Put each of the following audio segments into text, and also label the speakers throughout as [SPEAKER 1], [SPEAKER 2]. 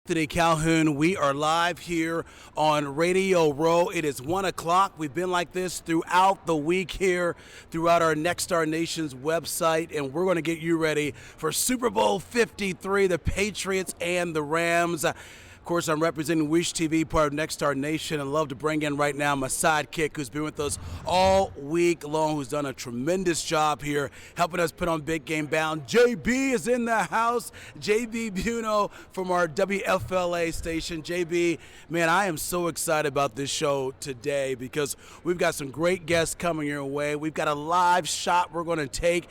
[SPEAKER 1] Anthony Calhoun. We are live here on Radio Row. It is 1 o'clock. We've been like this throughout the week here, throughout our Next Star Nation's website, and we're going to get you ready for Super Bowl 53, the Patriots and the Rams. Of course, I'm representing Wish TV, part of Next Star Nation, and love to bring in right now my sidekick who's been with us all week long, who's done a tremendous job here, helping us put on Big Game Bound. J.B. is in the house. J.B. Biunno from our WFLA station. J.B., man, I am so excited about this show today because we've got some great guests coming your way. We've got a live shot we're going to take,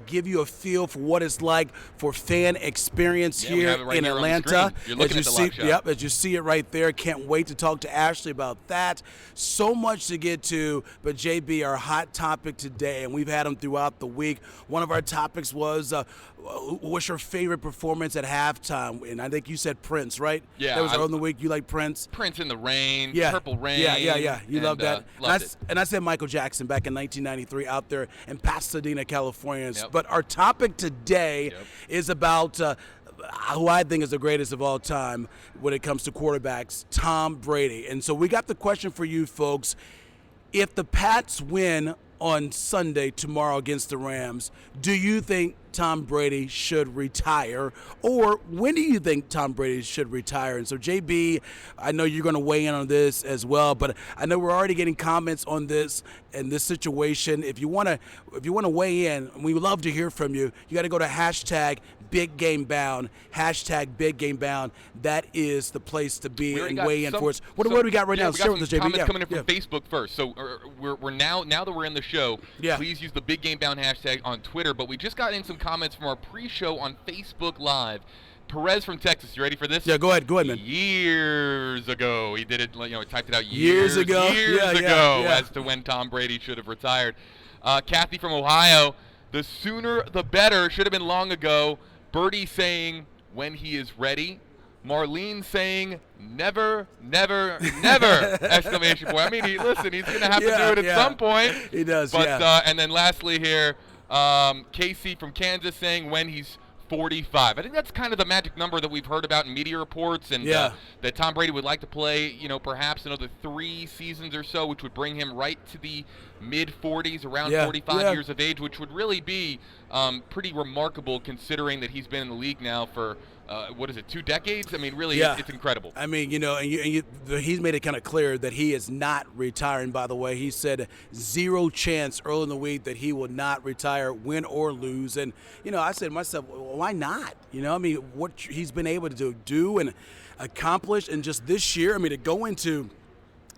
[SPEAKER 1] give you a feel for what it's like for fan experience here in Atlanta.
[SPEAKER 2] You're looking at the live shot.
[SPEAKER 1] Yep, as you see it right there. Can't wait to talk to Ashley about that. So much to get to, but JB, our hot topic today, and we've had them throughout the week. One of our topics was, what's your favorite performance at halftime? And I think you said Prince, right?
[SPEAKER 2] Yeah.
[SPEAKER 1] That was early in the week. You like Prince?
[SPEAKER 2] Prince in the Rain,
[SPEAKER 1] Yeah.
[SPEAKER 2] Purple Rain.
[SPEAKER 1] Yeah. You love that.
[SPEAKER 2] Loved it.
[SPEAKER 1] And I said Michael Jackson back in 1993 out there in Pasadena, California.
[SPEAKER 2] Yep.
[SPEAKER 1] But our topic today is about who I think is the greatest of all time when it comes to quarterbacks, Tom Brady. And so we got the question for you folks. If the Pats win on Sunday tomorrow against the Rams, do you think Tom Brady should retire? Or when do you think Tom Brady should retire? And so, JB, I know you're going to weigh in on this as well, but I know we're already getting comments on this and this situation. If you want to weigh in, we would love to hear from you. You got to go to hashtag Big Game Bound, hashtag Big Game Bound. That is the place to be and weigh in for us. What do we got right now?
[SPEAKER 2] We
[SPEAKER 1] Share
[SPEAKER 2] got
[SPEAKER 1] with us,
[SPEAKER 2] some
[SPEAKER 1] JB.
[SPEAKER 2] comments coming in from Facebook first. So we're now that we're in the show,
[SPEAKER 1] Yeah.
[SPEAKER 2] please use the Big Game Bound hashtag on Twitter. But we just got in some comments from our pre-show on Facebook Live. Perez from Texas, you ready for this?
[SPEAKER 1] Yeah, go ahead, man.
[SPEAKER 2] Years ago, he did it. He typed it out
[SPEAKER 1] Years ago
[SPEAKER 2] as to when Tom Brady should have retired. Kathy from Ohio, the sooner the better. Should have been long ago. Birdie saying when he is ready. Marlene saying never, never, never! Exclamation point. I mean, he's going to have to do it at some point.
[SPEAKER 1] He does.
[SPEAKER 2] But and then lastly here, Casey from Kansas saying when he's 45. I think that's kind of the magic number that we've heard about in media reports, and that Tom Brady would like to play, perhaps another 3 seasons or so, which would bring him right to the mid-40s, around 45 years of age, which would really be pretty remarkable considering that he's been in the league now for 2 decades? I mean, really, it's incredible.
[SPEAKER 1] I mean, he's made it kind of clear that he is not retiring, by the way. He said 0 chance early in the week that he will not retire, win or lose. And, I said to myself, well, why not? What he's been able to do and accomplish. And just this year, to go into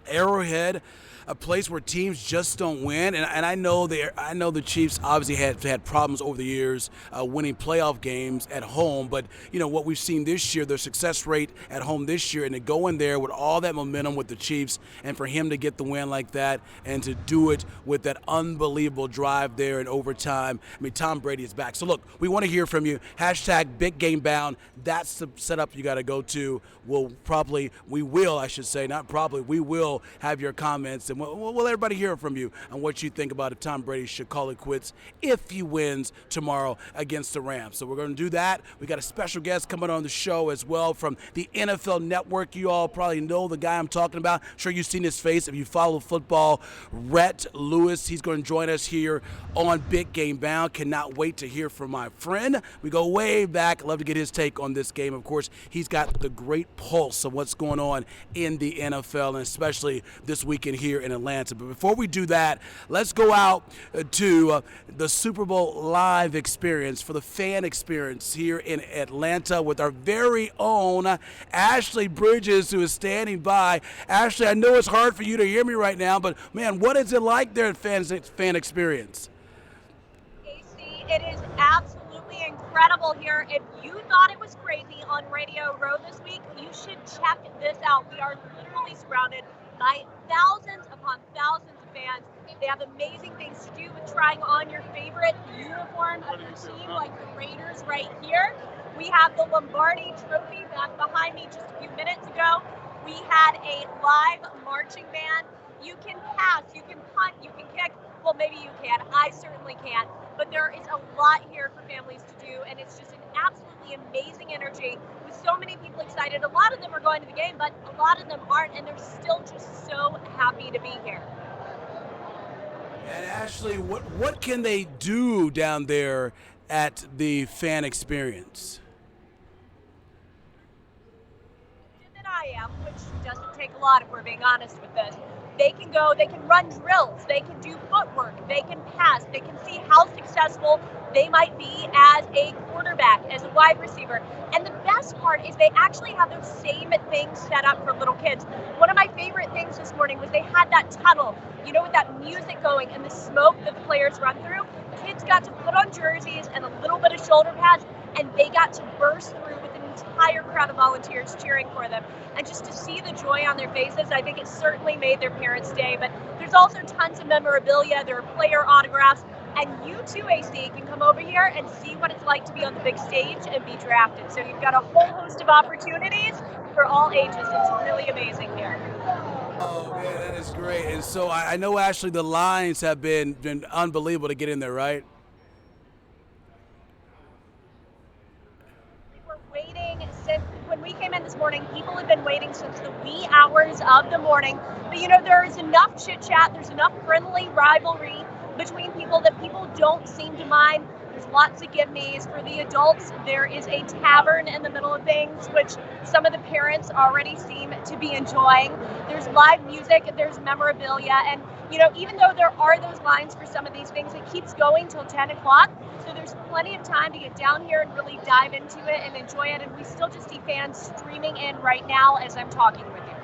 [SPEAKER 1] Arrowhead, a place where teams just don't win, and I know the Chiefs obviously had problems over the years winning playoff games at home, but what we've seen this year, their success rate at home this year, and to go in there with all that momentum with the Chiefs, and for him to get the win like that, and to do it with that unbelievable drive there in overtime. Tom Brady is back. So look, we want to hear from you. Hashtag Big Game Bound. That's the setup you got to go to. We will have your comments, and we'll let everybody hear from you on what you think about if Tom Brady should call it quits if he wins tomorrow against the Rams. So we're going to do that. We got a special guest coming on the show as well from the NFL Network. You all probably know the guy I'm talking about. I'm sure you've seen his face if you follow football. Rhett Lewis. He's going to join us here on Big Game Bound. Cannot wait to hear from my friend. We go way back. Love to get his take on this game. Of course, he's got the great pulse of what's going on in the NFL, and especially this weekend here in Atlanta. But before we do that, let's go out to the Super Bowl live experience, for the fan experience here in Atlanta with our very own Ashley Bridges, who is standing by. Ashley, I know it's hard for you to hear me right now, but man, what is it like there at fan experience?
[SPEAKER 3] Casey, it is absolutely incredible here. If you thought it was crazy on Radio Row this week, you should check this out. We are literally surrounded by thousands upon thousands of fans. They have amazing things to do with trying on your favorite uniform of your team, like the Raiders right here. We have the Lombardi Trophy back behind me just a few minutes ago. We had a live marching band. You can pass, you can punt, you can kick. Well, maybe you can. I certainly can. but there is a lot here for families to do, and it's just an absolutely amazing energy with so many people excited. A lot of them are going to the game, but a lot of them aren't, and they're still just so happy to be here.
[SPEAKER 1] And Ashley, what can they do down there at the fan experience?
[SPEAKER 3] Than I am, which doesn't take a lot if we're being honest with this. They can go, they can run drills, they can do footwork, they can pass, they can see how successful they might be as a quarterback, as a wide receiver. And the best part is they actually have those same things set up for little kids. One of my favorite things this morning was they had that tunnel, with that music going and the smoke that the players run through. Kids got to put on jerseys and a little bit of shoulder pads, and they got to burst through with an entire crowd of volunteers cheering for them. And just to see the joy on their faces, I think it certainly made their parents' day. But there's also tons of memorabilia. There are player autographs. And you too, AC, can come over here and see what it's like to be on the big stage and be drafted. So you've got a whole host of opportunities for all ages. It's really amazing here.
[SPEAKER 1] Oh, man, that is great. And so I know, Ashley, the lines have been unbelievable to get in there, right?
[SPEAKER 3] We're waiting since when we came in this morning. People have been waiting since the wee hours of the morning. But, there is enough chit-chat. There's enough friendly rivalry between people that people don't seem to mind. There's lots of give-me's. For the adults, there is a tavern in the middle of things, which some of the parents already seem to be enjoying. There's live music, there's memorabilia, and even though there are those lines for some of these things, it keeps going till 10 o'clock. So there's plenty of time to get down here and really dive into it and enjoy it. And we still just see fans streaming in right now as I'm talking with you.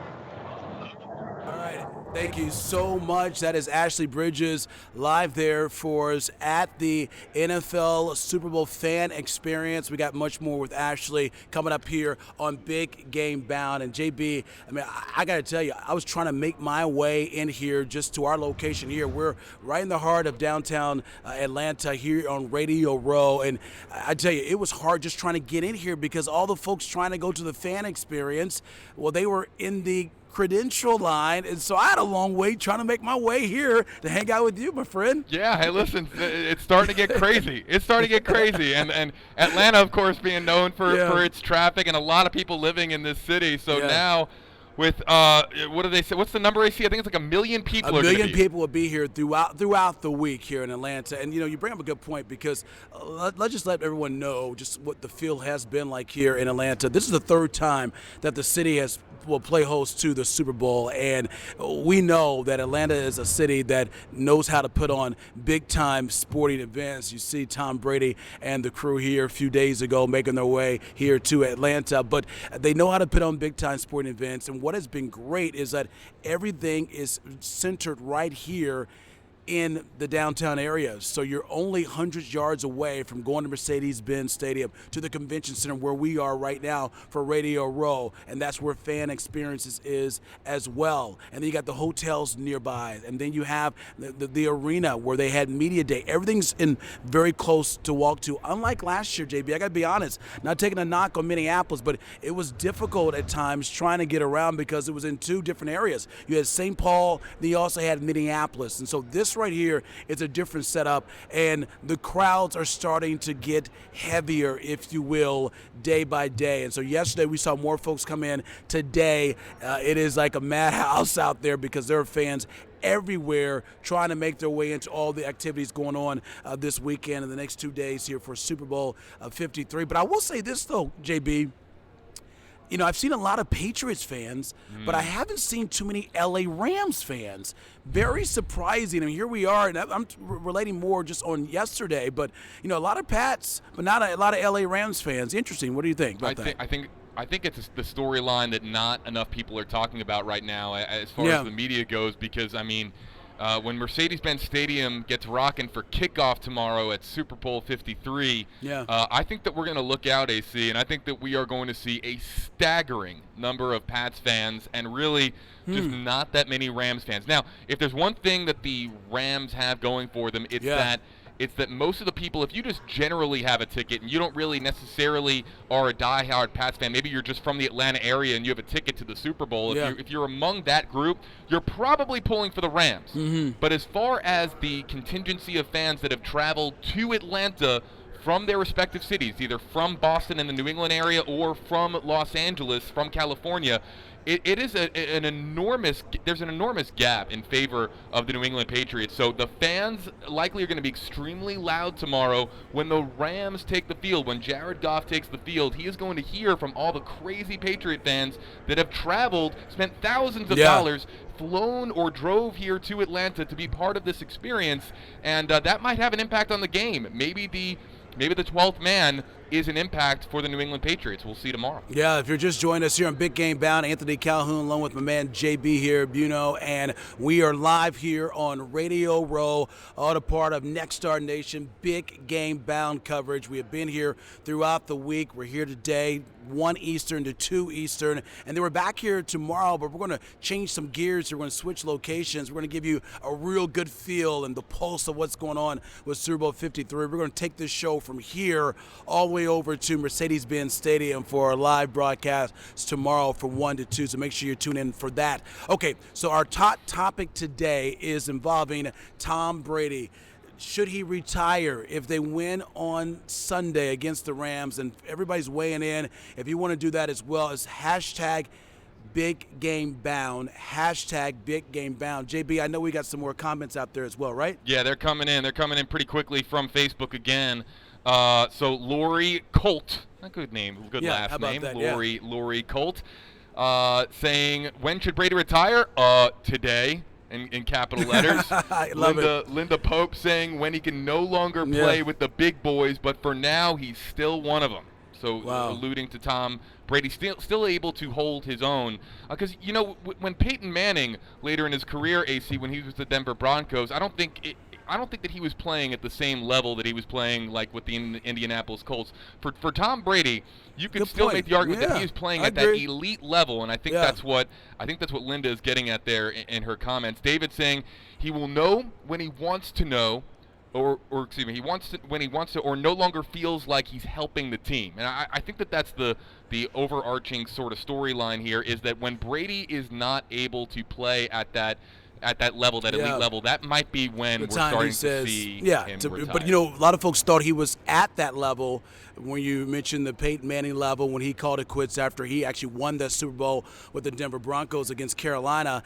[SPEAKER 1] All right. Thank you so much. That is Ashley Bridges live there for us at the NFL Super Bowl fan experience. We got much more with Ashley coming up here on Big Game Bound. And JB, I got to tell you, I was trying to make my way in here just to our location here. We're right in the heart of downtown Atlanta here on Radio Row. And I tell you, it was hard just trying to get in here because all the folks trying to go to the fan experience, well, they were in the credential line, and so I had a long wait trying to make my way here to hang out with you, my friend.
[SPEAKER 2] Yeah, hey, listen, it's starting to get crazy. It's starting to get crazy, and Atlanta, of course, being known for its traffic and a lot of people living in this city. So now, with what do they say? What's the number, AC? I think it's like 1 million people.
[SPEAKER 1] 1 million people will be here throughout the week here in Atlanta. And you bring up a good point because let's just let everyone know just what the feel has been like here in Atlanta. This is the third time that the city will play host to the Super Bowl, and we know that Atlanta is a city that knows how to put on big-time sporting events. You see Tom Brady and the crew here a few days ago making their way here to Atlanta, but they know how to put on big-time sporting events, and what has been great is that everything is centered right here in the downtown area. So you're only hundreds yards away from going to Mercedes-Benz Stadium to the convention center where we are right now for Radio Row, and that's where Fan Experiences is as well. And then you got the hotels nearby, and then you have the arena where they had Media Day. Everything's in very close to walk to. Unlike last year, JB, I got to be honest, not taking a knock on Minneapolis, but it was difficult at times trying to get around because it was in two different areas. You had St. Paul, then you also had Minneapolis, and so this right here is a different setup, and the crowds are starting to get heavier, if you will, day by day. And so yesterday we saw more folks come in. Today it is like a madhouse out there because there are fans everywhere trying to make their way into all the activities going on this weekend and the next 2 days here for Super Bowl 53. But I will say this though, JB, I've seen a lot of Patriots fans, but I haven't seen too many LA Rams fans. Very surprising. Here we are, and I'm relating more just on yesterday, but a lot of Pats, but not a lot of LA Rams fans. Interesting. What do you think about that?
[SPEAKER 2] I think it's the storyline that not enough people are talking about right now as far as the media goes, because when Mercedes-Benz Stadium gets rocking for kickoff tomorrow at Super Bowl 53, I think that we're going to look out, AC, and I think that we are going to see a staggering number of Pats fans and really just not that many Rams fans. Now, if there's one thing that the Rams have going for them, it's that It's that most of the people, if you just generally have a ticket and you don't really necessarily are a diehard Pats fan, maybe you're just from the Atlanta area and you have a ticket to the Super Bowl, if you're among that group, you're probably pulling for the Rams. But as far as the contingency of fans that have traveled to Atlanta from their respective cities, either from Boston and the New England area or from Los Angeles, from California, it is an enormous gap in favor of the New England Patriots. So the fans likely are going to be extremely loud tomorrow when the Rams take the field. When Jared Goff takes the field, he is going to hear from all the crazy Patriot fans that have traveled, spent thousands of dollars, flown or drove here to Atlanta to be part of this experience, and that might have an impact on the game. Maybe the 12th man is an impact for the New England Patriots. We'll see tomorrow.
[SPEAKER 1] Yeah, if you're just joining us here on Big Game Bound, Anthony Calhoun along with my man J.B. here, Biunno, and we are live here on Radio Row, all a part of Next Star Nation Big Game Bound coverage. We have been here throughout the week. We're here today, 1 Eastern to 2 Eastern, and then we're back here tomorrow, but we're going to change some gears. We're going to switch locations. We're going to give you a real good feel and the pulse of what's going on with Super Bowl 53. We're going to take this show from here all the way over to Mercedes-Benz Stadium for our live broadcast tomorrow from 1 to 2, so make sure you tune in for that. Okay, so our top topic today is involving Tom Brady. Should he retire if they win on Sunday against the Rams? And everybody's weighing in. If you want to do that as well, it's hashtag Big Game Bound, hashtag Big Game Bound. JB, I know we got some more comments out there as well, right?
[SPEAKER 2] Yeah, they're coming in. They're coming in pretty quickly from Facebook again. So Lori Colt, a good name, good last name.
[SPEAKER 1] That?
[SPEAKER 2] Lori Colt, saying, when should Brady retire? Today. In capital letters.
[SPEAKER 1] I love it.
[SPEAKER 2] Linda Pope saying when he can no longer play with the big boys, but for now he's still one of them. So alluding to Tom Brady still able to hold his own. Because, when Peyton Manning later in his career, AC, when he was with the Denver Broncos, I don't think that he was playing at the same level that he was playing like with the Indianapolis Colts. For Tom Brady, you could still make the argument that he was playing at that elite level, and I think that's what Linda is getting at there in her comments. David saying he will know when he wants to know, or excuse me, when he wants to, or no longer feels like he's helping the team. And I think that's the overarching sort of storyline here, is that when Brady is not able to play at that level, that elite level, that might be when we're starting to see him retire.
[SPEAKER 1] But, a lot of folks thought he was at that level when you mentioned the Peyton Manning level, when he called it quits after he actually won that Super Bowl with the Denver Broncos against Carolina.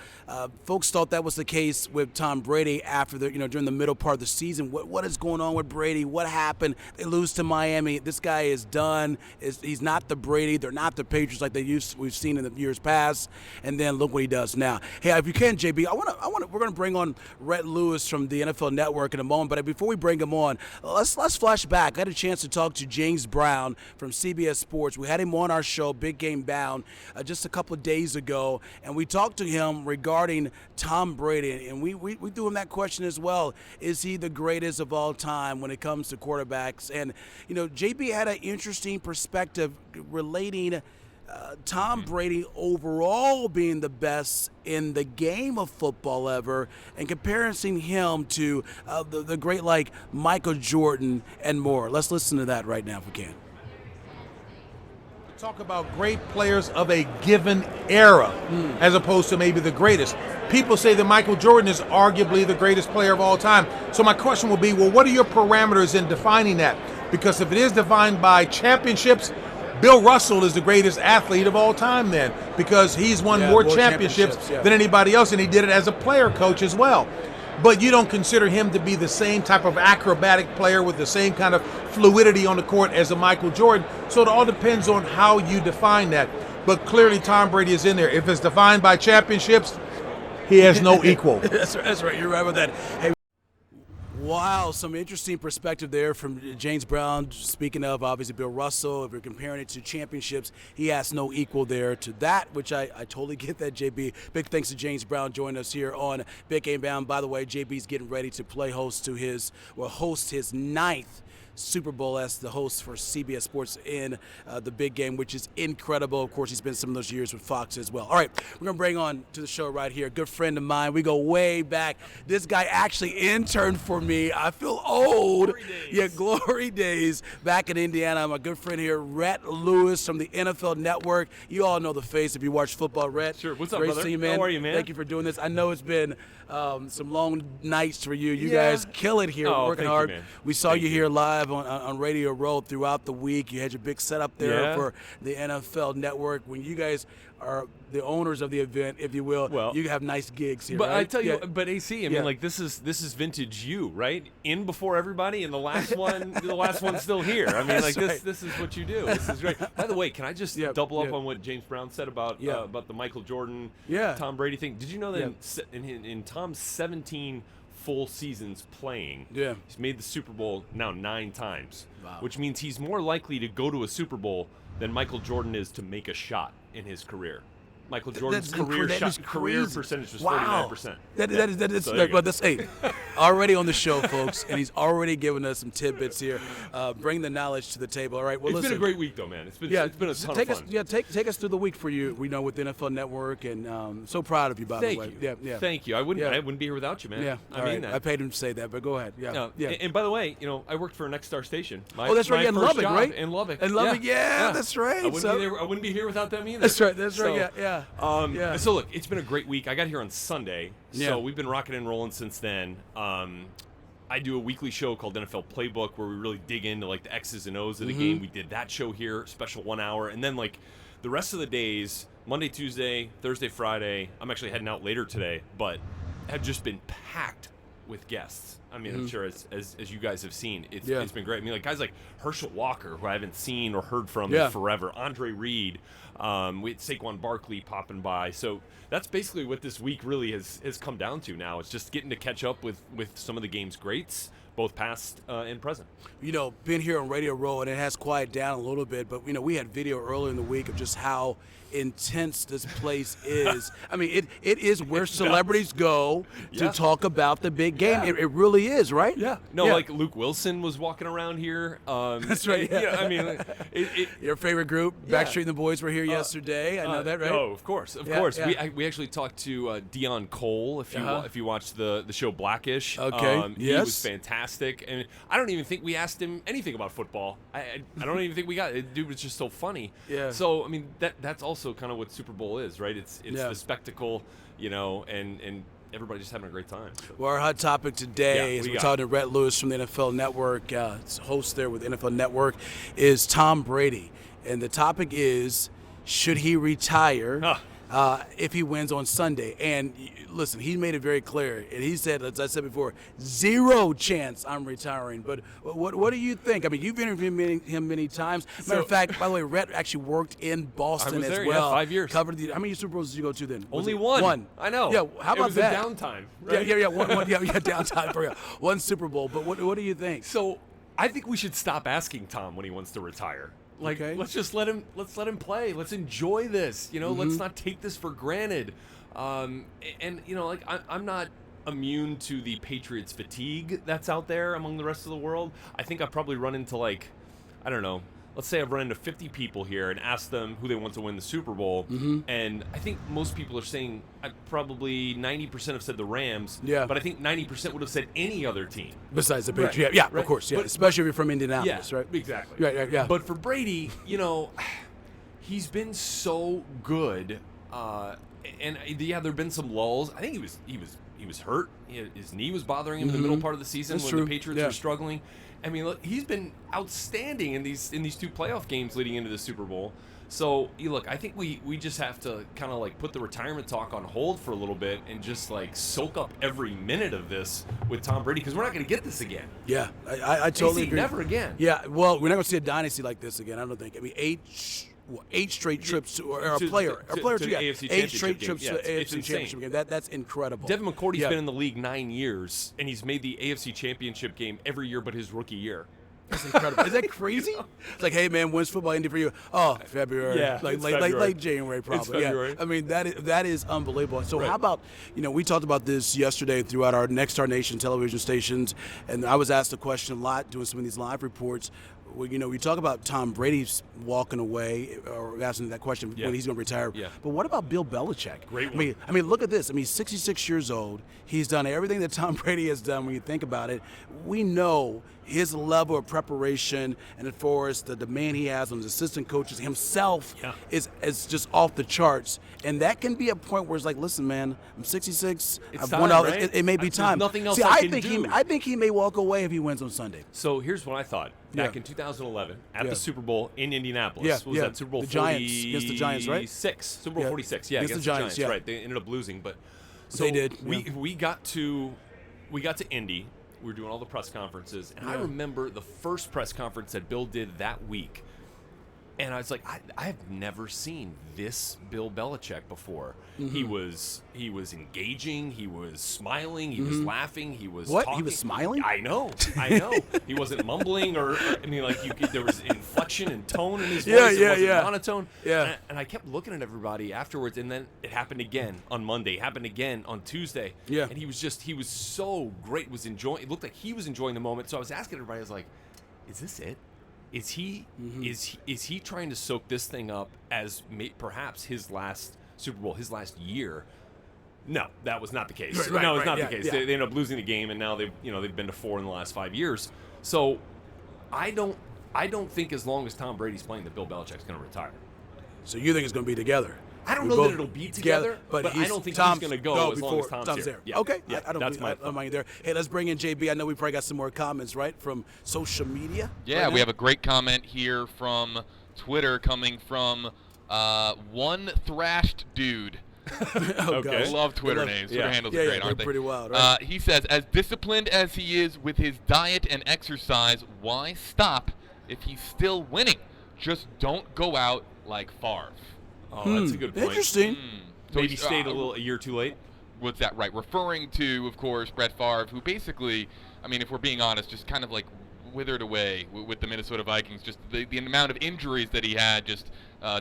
[SPEAKER 1] Folks thought that was the case with Tom Brady after during the middle part of the season. What is going on with Brady? What happened? They lose to Miami. This guy is done. He's not the Brady. They're not the Patriots like we've seen in the years past. And then look what he does now. Hey, if you can, JB, we're going to bring on Rhett Lewis from the NFL Network in a moment. But before we bring him on, let's flash back. I had a chance to talk to James Brown from CBS Sports. We had him on our show, Big Game Bound, just a couple of days ago, and we talked to him regarding Tom Brady, and we threw him that question as well. Is he the greatest of all time when it comes to quarterbacks? And, JB had an interesting perspective relating Tom Brady overall being the best in the game of football ever, and comparing him to the great like Michael Jordan and more. Let's listen to that right now if we can.
[SPEAKER 4] Talk about great players of a given era as opposed to maybe the greatest. People say that Michael Jordan is arguably the greatest player of all time. So my question will be, well, what are your parameters in defining that? Because if it is defined by championships, Bill Russell is the greatest athlete of all time then, because he's won more championships than anybody else, and he did it as a player coach as well. But you don't consider him to be the same type of acrobatic player with the same kind of fluidity on the court as a Michael Jordan. So it all depends on how you define that. But clearly Tom Brady is in there. If it's defined by championships, he has no equal.
[SPEAKER 1] That's right. You're right with that. Hey, wow, some interesting perspective there from James Brown. Speaking of, obviously, Bill Russell, if you're comparing it to championships, he has no equal there to that, which I totally get that, JB. Big thanks to James Brown joining us here on Big Game Bound. By the way, JB's getting ready to host his ninth Super Bowl as the host for CBS Sports in the big game, which is incredible. Of course, he spent some of those years with Fox as well. All right, we're going to bring on to the show right here a good friend of mine. We go way back. This guy actually interned for me. I feel old. Glory days back in Indiana. My good friend here, Rhett Lewis from the NFL Network. You all know the face if you watch football, Rhett.
[SPEAKER 5] Sure. What's up,
[SPEAKER 1] Great
[SPEAKER 5] brother?
[SPEAKER 1] to see you, man.
[SPEAKER 5] How are you, man?
[SPEAKER 1] Thank you for doing this. I know it's been some long nights for you. You guys kill it here, working
[SPEAKER 5] thank
[SPEAKER 1] hard.
[SPEAKER 5] you, man.
[SPEAKER 1] We saw you here live on Radio Row throughout the week. You had your big setup there for the NFL Network. When you guys are the owners of the event, if you will, you have nice gigs here.
[SPEAKER 5] But
[SPEAKER 1] right?
[SPEAKER 5] I tell you, but AC, I mean, like this is vintage you, right? In before everybody, and the last one's still here. I mean, like this is what you do. This is great. By the way, can I just double up on what James Brown said about the Michael Jordan, Tom Brady thing? Did you know that in Tom's 17 full seasons playing, he's made the Super Bowl now 9 times, which means he's more likely to go to a Super Bowl than Michael Jordan is to make a shot in his career. Michael Jordan's career percentage was 49%.
[SPEAKER 1] That's already on the show, folks, and he's already given us some tidbits here. Bring the knowledge to the table. All right. Well,
[SPEAKER 5] it's been a great week, though, man. It's been a ton of fun.
[SPEAKER 1] Take us through the week for you. We know with the NFL Network, and so proud of you, by the way.
[SPEAKER 5] Thank you. I wouldn't be here without you, man.
[SPEAKER 1] Yeah.
[SPEAKER 5] I mean that.
[SPEAKER 1] I paid him to say that, but go ahead.
[SPEAKER 5] And by the way, I worked for a Next Star station.
[SPEAKER 1] That's right. In Lubbock, right?
[SPEAKER 5] In Lubbock.
[SPEAKER 1] That's right.
[SPEAKER 5] I wouldn't be here without them either.
[SPEAKER 1] That's right. That's right. Yeah.
[SPEAKER 5] So look, it's been a great week. I got here on Sunday, so we've been rocking and rolling since then. I do a weekly show called NFL Playbook where we really dig into like the X's and O's of the game. We did that show here, special 1 hour, and then like the rest of the days, Monday, Tuesday, Thursday, Friday. I'm actually heading out later today, but have just been packed with guests. I mean, I'm sure as you guys have seen, it's been great. I mean, like guys like Herschel Walker, who I haven't seen or heard from in forever, Andre Reed, we had Saquon Barkley popping by. So that's basically what this week really has come down to now. It's just getting to catch up with some of the game's greats, both past and present.
[SPEAKER 1] Been here on Radio Row, and it has quieted down a little bit, but, we had video earlier in the week of just how intense this place is. I mean, it is where celebrities go to talk about the big game. It really is, right?
[SPEAKER 5] Like Luke Wilson was walking around here.
[SPEAKER 1] That's right.
[SPEAKER 5] I mean,
[SPEAKER 1] your favorite group, Backstreet and the Boys, were here yesterday. I know that, right?
[SPEAKER 5] Oh, of course. We actually talked to Dion Cole. If you watched the show Blackish, he was fantastic. And I don't even think we asked him anything about football. I don't even think we got it. Dude was just so funny. Yeah. So I mean, that's also kind of what Super Bowl is, right? It's the spectacle, and everybody just having a great time. So.
[SPEAKER 1] Well, our hot topic today, we're talking to Rhett Lewis from the NFL Network, host there with the NFL Network, is Tom Brady. And the topic is, should he retire if he wins on Sunday? And listen, he made it very clear. And he said, as I said before, 0 chance I'm retiring. But what do you think? I mean, you've interviewed him many times. Matter of fact, by the way, Rhett actually worked in Boston as well.
[SPEAKER 5] 5 years.
[SPEAKER 1] Covered how many Super Bowls did you go to then?
[SPEAKER 5] Only one.
[SPEAKER 1] One.
[SPEAKER 5] I know.
[SPEAKER 1] Yeah. How about that?
[SPEAKER 5] It was a downtime. Right?
[SPEAKER 1] Downtime for one Super Bowl. But what do you think?
[SPEAKER 5] So I think we should stop asking Tom when he wants to retire. Like, let's just let him play. Let's enjoy this. Let's not take this for granted. I'm not immune to the Patriots fatigue that's out there among the rest of the world. I think I've probably run into let's say I've run into 50 people here and asked them who they want to win the Super Bowl, and I think most people are saying, probably 90% have said the Rams, but I think 90% would have said any other team.
[SPEAKER 1] Besides the Patriots, right. Of course, but, especially if you're from Indianapolis, right?
[SPEAKER 5] Exactly.
[SPEAKER 1] Right.
[SPEAKER 5] But for Brady, he's been so good, and there have been some lulls. I think he was hurt. His knee was bothering him in the middle part of the season when the Patriots were struggling. I mean, look, he's been outstanding in these 2 playoff games leading into the Super Bowl. So, I think we just have to kind of put the retirement talk on hold for a little bit and just soak up every minute of this with Tom Brady, because we're not going to get this again.
[SPEAKER 1] Yeah, I totally agree.
[SPEAKER 5] Never again.
[SPEAKER 1] Yeah, well, we're not going to see a dynasty like this again, I don't think. I mean, 8 straight trips to the AFC 8 straight trips to the AFC Championship game. That's incredible.
[SPEAKER 5] Devin McCourty's been in the league 9 years, and he's made the AFC Championship game every year but his rookie year.
[SPEAKER 1] That's incredible. Is that crazy? It's like, hey man, when's football ending for you? Oh, February.
[SPEAKER 5] Yeah,
[SPEAKER 1] like
[SPEAKER 5] it's
[SPEAKER 1] late,
[SPEAKER 5] February.
[SPEAKER 1] late January probably.
[SPEAKER 5] It's February.
[SPEAKER 1] Yeah. I mean that is unbelievable. So
[SPEAKER 5] Right.
[SPEAKER 1] how about, we talked about this yesterday throughout our Next Star Nation television stations, and I was asked a question a lot doing some of these live reports. Well, we talk about Tom Brady's walking away, or asking that question when he's going to retire.
[SPEAKER 5] Yeah.
[SPEAKER 1] But what about Bill Belichick?
[SPEAKER 5] Great
[SPEAKER 1] I mean, look at this. I mean, he's 66 years old. He's done everything that Tom Brady has done. When you think about it, we know his level of preparation and as far as the demand he has on his assistant coaches himself is just off the charts. And that can be a point where it's like, listen, man, I'm 66.
[SPEAKER 5] It's
[SPEAKER 1] I've
[SPEAKER 5] time,
[SPEAKER 1] won out.
[SPEAKER 5] right?
[SPEAKER 1] It may be
[SPEAKER 5] There's
[SPEAKER 1] time.
[SPEAKER 5] nothing else
[SPEAKER 1] See,
[SPEAKER 5] I can
[SPEAKER 1] think
[SPEAKER 5] do.
[SPEAKER 1] I think he may walk away if he wins on Sunday.
[SPEAKER 5] So here's what I thought. Back
[SPEAKER 1] Yeah.
[SPEAKER 5] in 2011, at
[SPEAKER 1] Yeah.
[SPEAKER 5] the Super Bowl in Indianapolis.
[SPEAKER 1] Yeah,
[SPEAKER 5] What was
[SPEAKER 1] yeah.
[SPEAKER 5] that Super Bowl?
[SPEAKER 1] The Giants, against the Giants, right?
[SPEAKER 5] 46. Super Bowl
[SPEAKER 1] Yeah.
[SPEAKER 5] 46. Yeah,
[SPEAKER 1] Against
[SPEAKER 5] against
[SPEAKER 1] the
[SPEAKER 5] the
[SPEAKER 1] Giants,
[SPEAKER 5] Giants.
[SPEAKER 1] yeah.
[SPEAKER 5] Right. They ended up losing, but so
[SPEAKER 1] They did,
[SPEAKER 5] We got to Indy. We were doing all the press conferences, and I remember the first press conference that Bill did that week. And I was like, I have never seen this Bill Belichick before.
[SPEAKER 1] Mm-hmm.
[SPEAKER 5] He was engaging. He was smiling. He was laughing. He was
[SPEAKER 1] What?
[SPEAKER 5] talking.
[SPEAKER 1] He was smiling?
[SPEAKER 5] I know. He wasn't mumbling or I mean, like there was inflection and tone in his voice.
[SPEAKER 1] Yeah,
[SPEAKER 5] It
[SPEAKER 1] yeah,
[SPEAKER 5] wasn't
[SPEAKER 1] yeah.
[SPEAKER 5] monotone.
[SPEAKER 1] Yeah.
[SPEAKER 5] And I kept looking at everybody afterwards, and then it happened again on Monday. It happened again on Tuesday.
[SPEAKER 1] Yeah.
[SPEAKER 5] And he was so great. It looked like he was enjoying the moment. So I was asking everybody, I was like, is this it? Is he is he trying to soak this thing up as perhaps his last Super Bowl, his last year? No, that was not the case.
[SPEAKER 1] Right,
[SPEAKER 5] no, it's
[SPEAKER 1] right,
[SPEAKER 5] not
[SPEAKER 1] yeah,
[SPEAKER 5] the case.
[SPEAKER 1] yeah.
[SPEAKER 5] They ended up losing the game, and now they've been to 4 in the last 5 years. So I don't think as long as Tom Brady's playing that Bill Belichick's going to retire.
[SPEAKER 1] So you think it's going to be together?
[SPEAKER 5] I don't
[SPEAKER 1] We
[SPEAKER 5] know
[SPEAKER 1] both
[SPEAKER 5] that it'll be together, but I don't think he's going to go as long as Tom's here. Yeah.
[SPEAKER 1] Okay,
[SPEAKER 5] Yeah,
[SPEAKER 1] I don't
[SPEAKER 5] that's my
[SPEAKER 1] I mind there. Hey, let's bring in JB. I know we probably got some more comments, right, from social media.
[SPEAKER 2] Yeah,
[SPEAKER 1] right
[SPEAKER 2] we have a great comment here from Twitter coming from One Thrashed Dude.
[SPEAKER 1] Oh,
[SPEAKER 5] Okay.
[SPEAKER 2] I love Twitter names. Twitter
[SPEAKER 5] yeah.
[SPEAKER 2] handles
[SPEAKER 1] Yeah,
[SPEAKER 2] are
[SPEAKER 1] yeah,
[SPEAKER 2] great,
[SPEAKER 1] they're
[SPEAKER 2] aren't they?
[SPEAKER 1] pretty wild, right?
[SPEAKER 2] He says, as disciplined as he is with his diet and exercise, why stop if he's still winning? Just don't go out like Favre.
[SPEAKER 5] Oh, that's a good point.
[SPEAKER 1] Interesting.
[SPEAKER 2] So
[SPEAKER 5] Maybe
[SPEAKER 2] he's,
[SPEAKER 5] stayed a year too late.
[SPEAKER 2] What's that right? Referring to, of course, Brett Favre, who basically, I mean, if we're being honest, just kind of like withered away with the Minnesota Vikings. Just the amount of injuries that he had just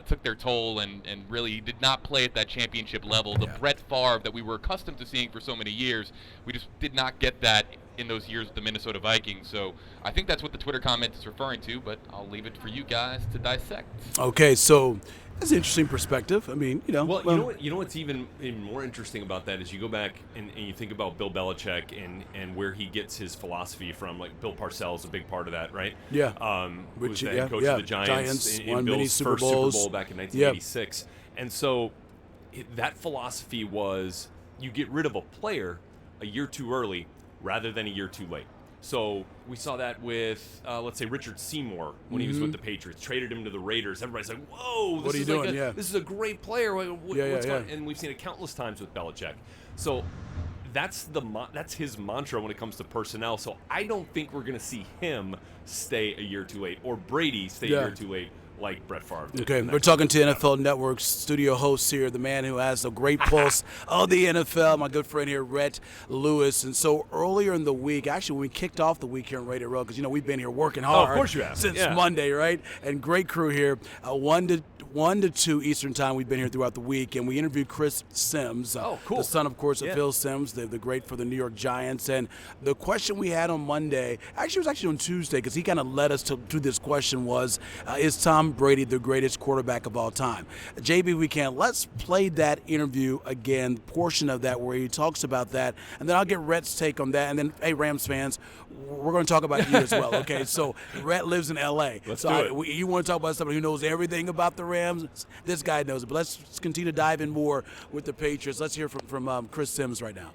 [SPEAKER 2] took their toll, and really he did not play at that championship level. The Brett Favre that we were accustomed to seeing for so many years, we just did not get that in those years with the Minnesota Vikings. So I think that's what the Twitter comment is referring to, but I'll leave it for you guys to dissect.
[SPEAKER 1] Okay, so that's an interesting perspective. I mean,
[SPEAKER 5] Well, you know what's even more interesting about that is you go back and you think about Bill Belichick and where he gets his philosophy from. Like Bill Parcells, a big part of that, right?
[SPEAKER 1] Yeah.
[SPEAKER 5] Who was the head coach
[SPEAKER 1] yeah.
[SPEAKER 5] of the Giants in
[SPEAKER 1] won many
[SPEAKER 5] Bill's
[SPEAKER 1] Super
[SPEAKER 5] first Super
[SPEAKER 1] Bowls.
[SPEAKER 5] Bowl back in 1986. And so that philosophy was you get rid of a player a year too early rather than a year too late. So we saw that with, let's say, Richard Seymour when he was with the Patriots. Traded him to the Raiders. Everybody's like, "Whoa,
[SPEAKER 1] What are you doing? Yeah.
[SPEAKER 5] This is a great player. What's
[SPEAKER 1] Yeah.
[SPEAKER 5] going on?" And we've seen it countless times with Belichick. So that's his mantra when it comes to personnel. So I don't think we're going to see him stay a year too late or Brady stay a year too late like Brett Favre did.
[SPEAKER 1] Okay, we're talking to NFL Network's studio host here, the man who has a great pulse of the NFL, my good friend here, Rhett Lewis. And so earlier in the week, actually when we kicked off the week here on Radio Row, because we've been here working hard
[SPEAKER 5] of course you have.
[SPEAKER 1] since
[SPEAKER 5] Yeah.
[SPEAKER 1] Monday, right? And great crew here, 1 to 2 Eastern time. We've been here throughout the week, and we interviewed Chris Sims,
[SPEAKER 5] cool.
[SPEAKER 1] the son, of course, of
[SPEAKER 5] Yeah.
[SPEAKER 1] Phil Sims, the great for the New York Giants. And the question we had on Monday, actually it was actually on Tuesday, because he kind of led us to this question was, is Tom Brady the greatest quarterback of all time? JB, we can. Let's play that interview again, portion of that where he talks about that, and then I'll get Rhett's take on that. And then, hey, Rams fans, we're going to talk about you as well, okay? So Rhett lives in L.A.
[SPEAKER 5] Let's
[SPEAKER 1] so
[SPEAKER 5] do it.
[SPEAKER 1] You want to talk about somebody who knows everything about the Rams? This guy knows it. But let's continue to dive in more with the Patriots. Let's hear from Chris Sims right now.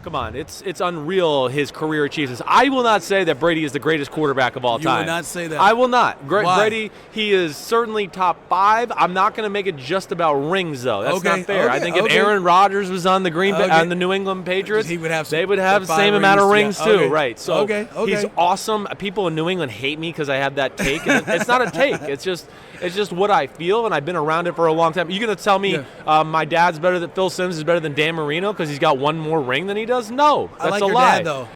[SPEAKER 6] Come on, it's unreal his career achievements. I will not say that Brady is the greatest quarterback of all
[SPEAKER 1] You
[SPEAKER 6] time.
[SPEAKER 1] would not say that?
[SPEAKER 6] I will not.
[SPEAKER 1] Why?
[SPEAKER 6] Brady, he is certainly top 5. I'm not going to make it just about rings, though. That's
[SPEAKER 1] Okay,
[SPEAKER 6] not fair. I
[SPEAKER 1] okay,
[SPEAKER 6] think if
[SPEAKER 1] okay.
[SPEAKER 6] Aaron Rodgers was on the
[SPEAKER 1] Okay.
[SPEAKER 6] on the New England Patriots,
[SPEAKER 1] He would have some-
[SPEAKER 6] they would have the
[SPEAKER 1] 5
[SPEAKER 6] same amount of
[SPEAKER 1] rings,
[SPEAKER 6] rings
[SPEAKER 1] yeah.
[SPEAKER 6] too,
[SPEAKER 1] Okay.
[SPEAKER 6] right? So
[SPEAKER 1] Okay.
[SPEAKER 6] he's awesome. People in New England hate me because I have that take. And it's not a take. It's just what I feel, and I've been around it for a long time. You're going to tell me my dad's better than Phil Sims is better than Dan Marino because he's got one more ring than he does? No, that's
[SPEAKER 1] I like
[SPEAKER 6] a
[SPEAKER 1] your
[SPEAKER 6] lie.
[SPEAKER 1] dad, though.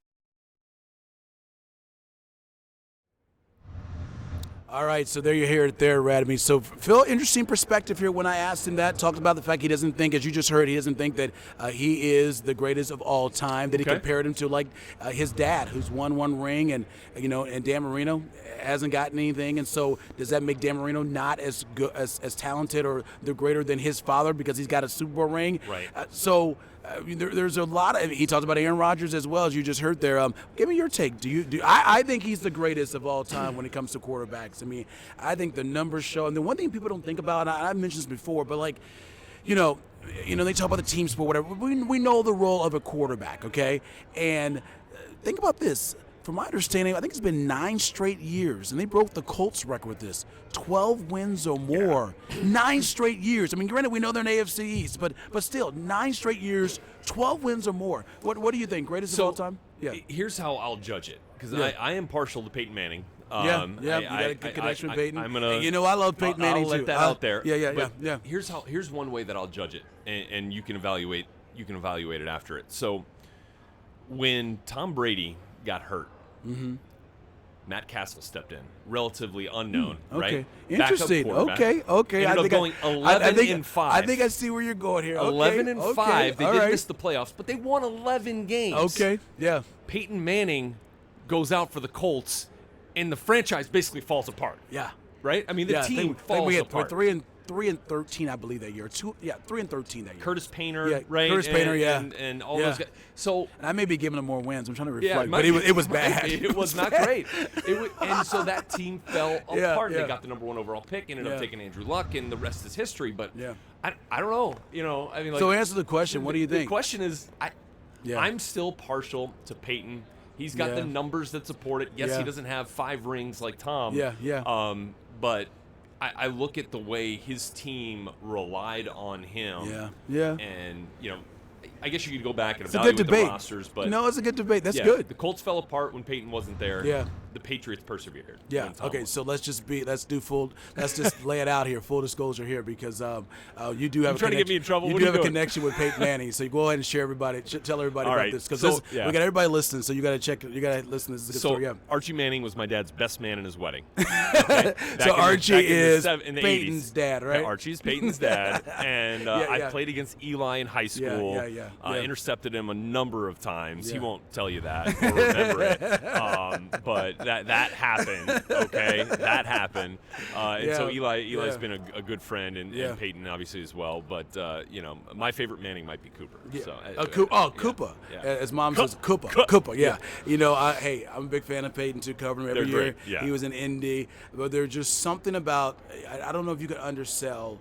[SPEAKER 1] All right, so there you hear it there, Rhett. I mean, so Phil, interesting perspective here when I asked him that, talked about the fact he doesn't think, as you just heard, he doesn't think that he is the greatest of all time, that he compared him to, like, his dad, who's won one ring, and, you know, and Dan Marino hasn't gotten anything, and so does that make Dan Marino not as good, as talented or the greater than his father because he's got a Super Bowl ring?
[SPEAKER 5] Right.
[SPEAKER 1] There's a lot of. He talked about Aaron Rodgers as well, as you just heard there. Give me your take. I think he's the greatest of all time when it comes to quarterbacks. I mean, I think the numbers show. And the one thing people don't think about, and I mentioned this before, but like, you know, they talk about the team sport, whatever. We know the role of a quarterback, okay? And think about this. From my understanding, I think it's been 9 straight years, and they broke the Colts record with this. 12 wins or more. 9 straight years. I mean, granted, we know they're in AFC East, but still, 9 straight years, 12 wins or more. What do you think? Greatest of all time? Yeah.
[SPEAKER 5] Here's how I'll judge it, because I am partial to Peyton Manning.
[SPEAKER 1] You got a good connection with Peyton.
[SPEAKER 5] I'm gonna.
[SPEAKER 1] You know, I love Peyton Manning too.
[SPEAKER 5] I'll let that out there.
[SPEAKER 1] Yeah.
[SPEAKER 5] Here's one way that I'll judge it, and you can evaluate it after it. So, when Tom Brady got hurt, Matt Castle stepped in, relatively unknown, right?
[SPEAKER 1] Interesting. Okay.
[SPEAKER 5] Ended up going 11-5.
[SPEAKER 1] I think I see where you're going here.
[SPEAKER 5] 11-5. They did miss the playoffs, but they won 11 games.
[SPEAKER 1] Okay. Yeah.
[SPEAKER 5] Peyton Manning goes out for the Colts, and the franchise basically falls apart.
[SPEAKER 1] Yeah.
[SPEAKER 5] Right? I mean, the team falls apart.
[SPEAKER 1] 3-13, I believe, that year. 3-13 that year.
[SPEAKER 5] Curtis Painter, right?
[SPEAKER 1] Curtis Painter,
[SPEAKER 5] and all those guys. So
[SPEAKER 1] and I may be giving him more wins. I'm trying to reflect, but it was bad.
[SPEAKER 5] It was not great. And so that team fell apart. They got the number 1 overall pick, ended up taking Andrew Luck, and the rest is history. But I don't know. You know, I mean, like,
[SPEAKER 1] so answer the question. What do you think?
[SPEAKER 5] The question is, I'm still partial to Peyton. He's got the numbers that support it. Yes, he doesn't have 5 rings like Tom. But I look at the way his team relied on him. And, you know, I guess you could go back and evaluate the rosters. But
[SPEAKER 1] no, it's a good debate. That's good.
[SPEAKER 5] The Colts fell apart when Peyton wasn't there. The Patriots persevered.
[SPEAKER 1] Okay, so let's just lay it out here, full disclosure here, because you do have a connection.
[SPEAKER 5] Trying to get me in trouble.
[SPEAKER 1] You do have a connection with Peyton Manning, so you go ahead and share everybody, tell everybody about this, because we got everybody listening, so you got to check, you got to listen. This is a good story.
[SPEAKER 5] Archie Manning was my dad's best man in his wedding.
[SPEAKER 1] So Archie is Peyton's dad, right?
[SPEAKER 5] Yeah, Archie's Peyton's dad, and I played against Eli in high school. Intercepted him a number of times. He won't tell you that or remember it, but that happened. Okay, that happened. And so Eli's been a good friend, and Peyton obviously as well. But you know, my favorite Manning might be Cooper.
[SPEAKER 1] Cooper. As Mom says, Cooper. You know, I'm a big fan of Peyton too. Covering him every year. He was in Indy, but there's just something about, I don't know if you could undersell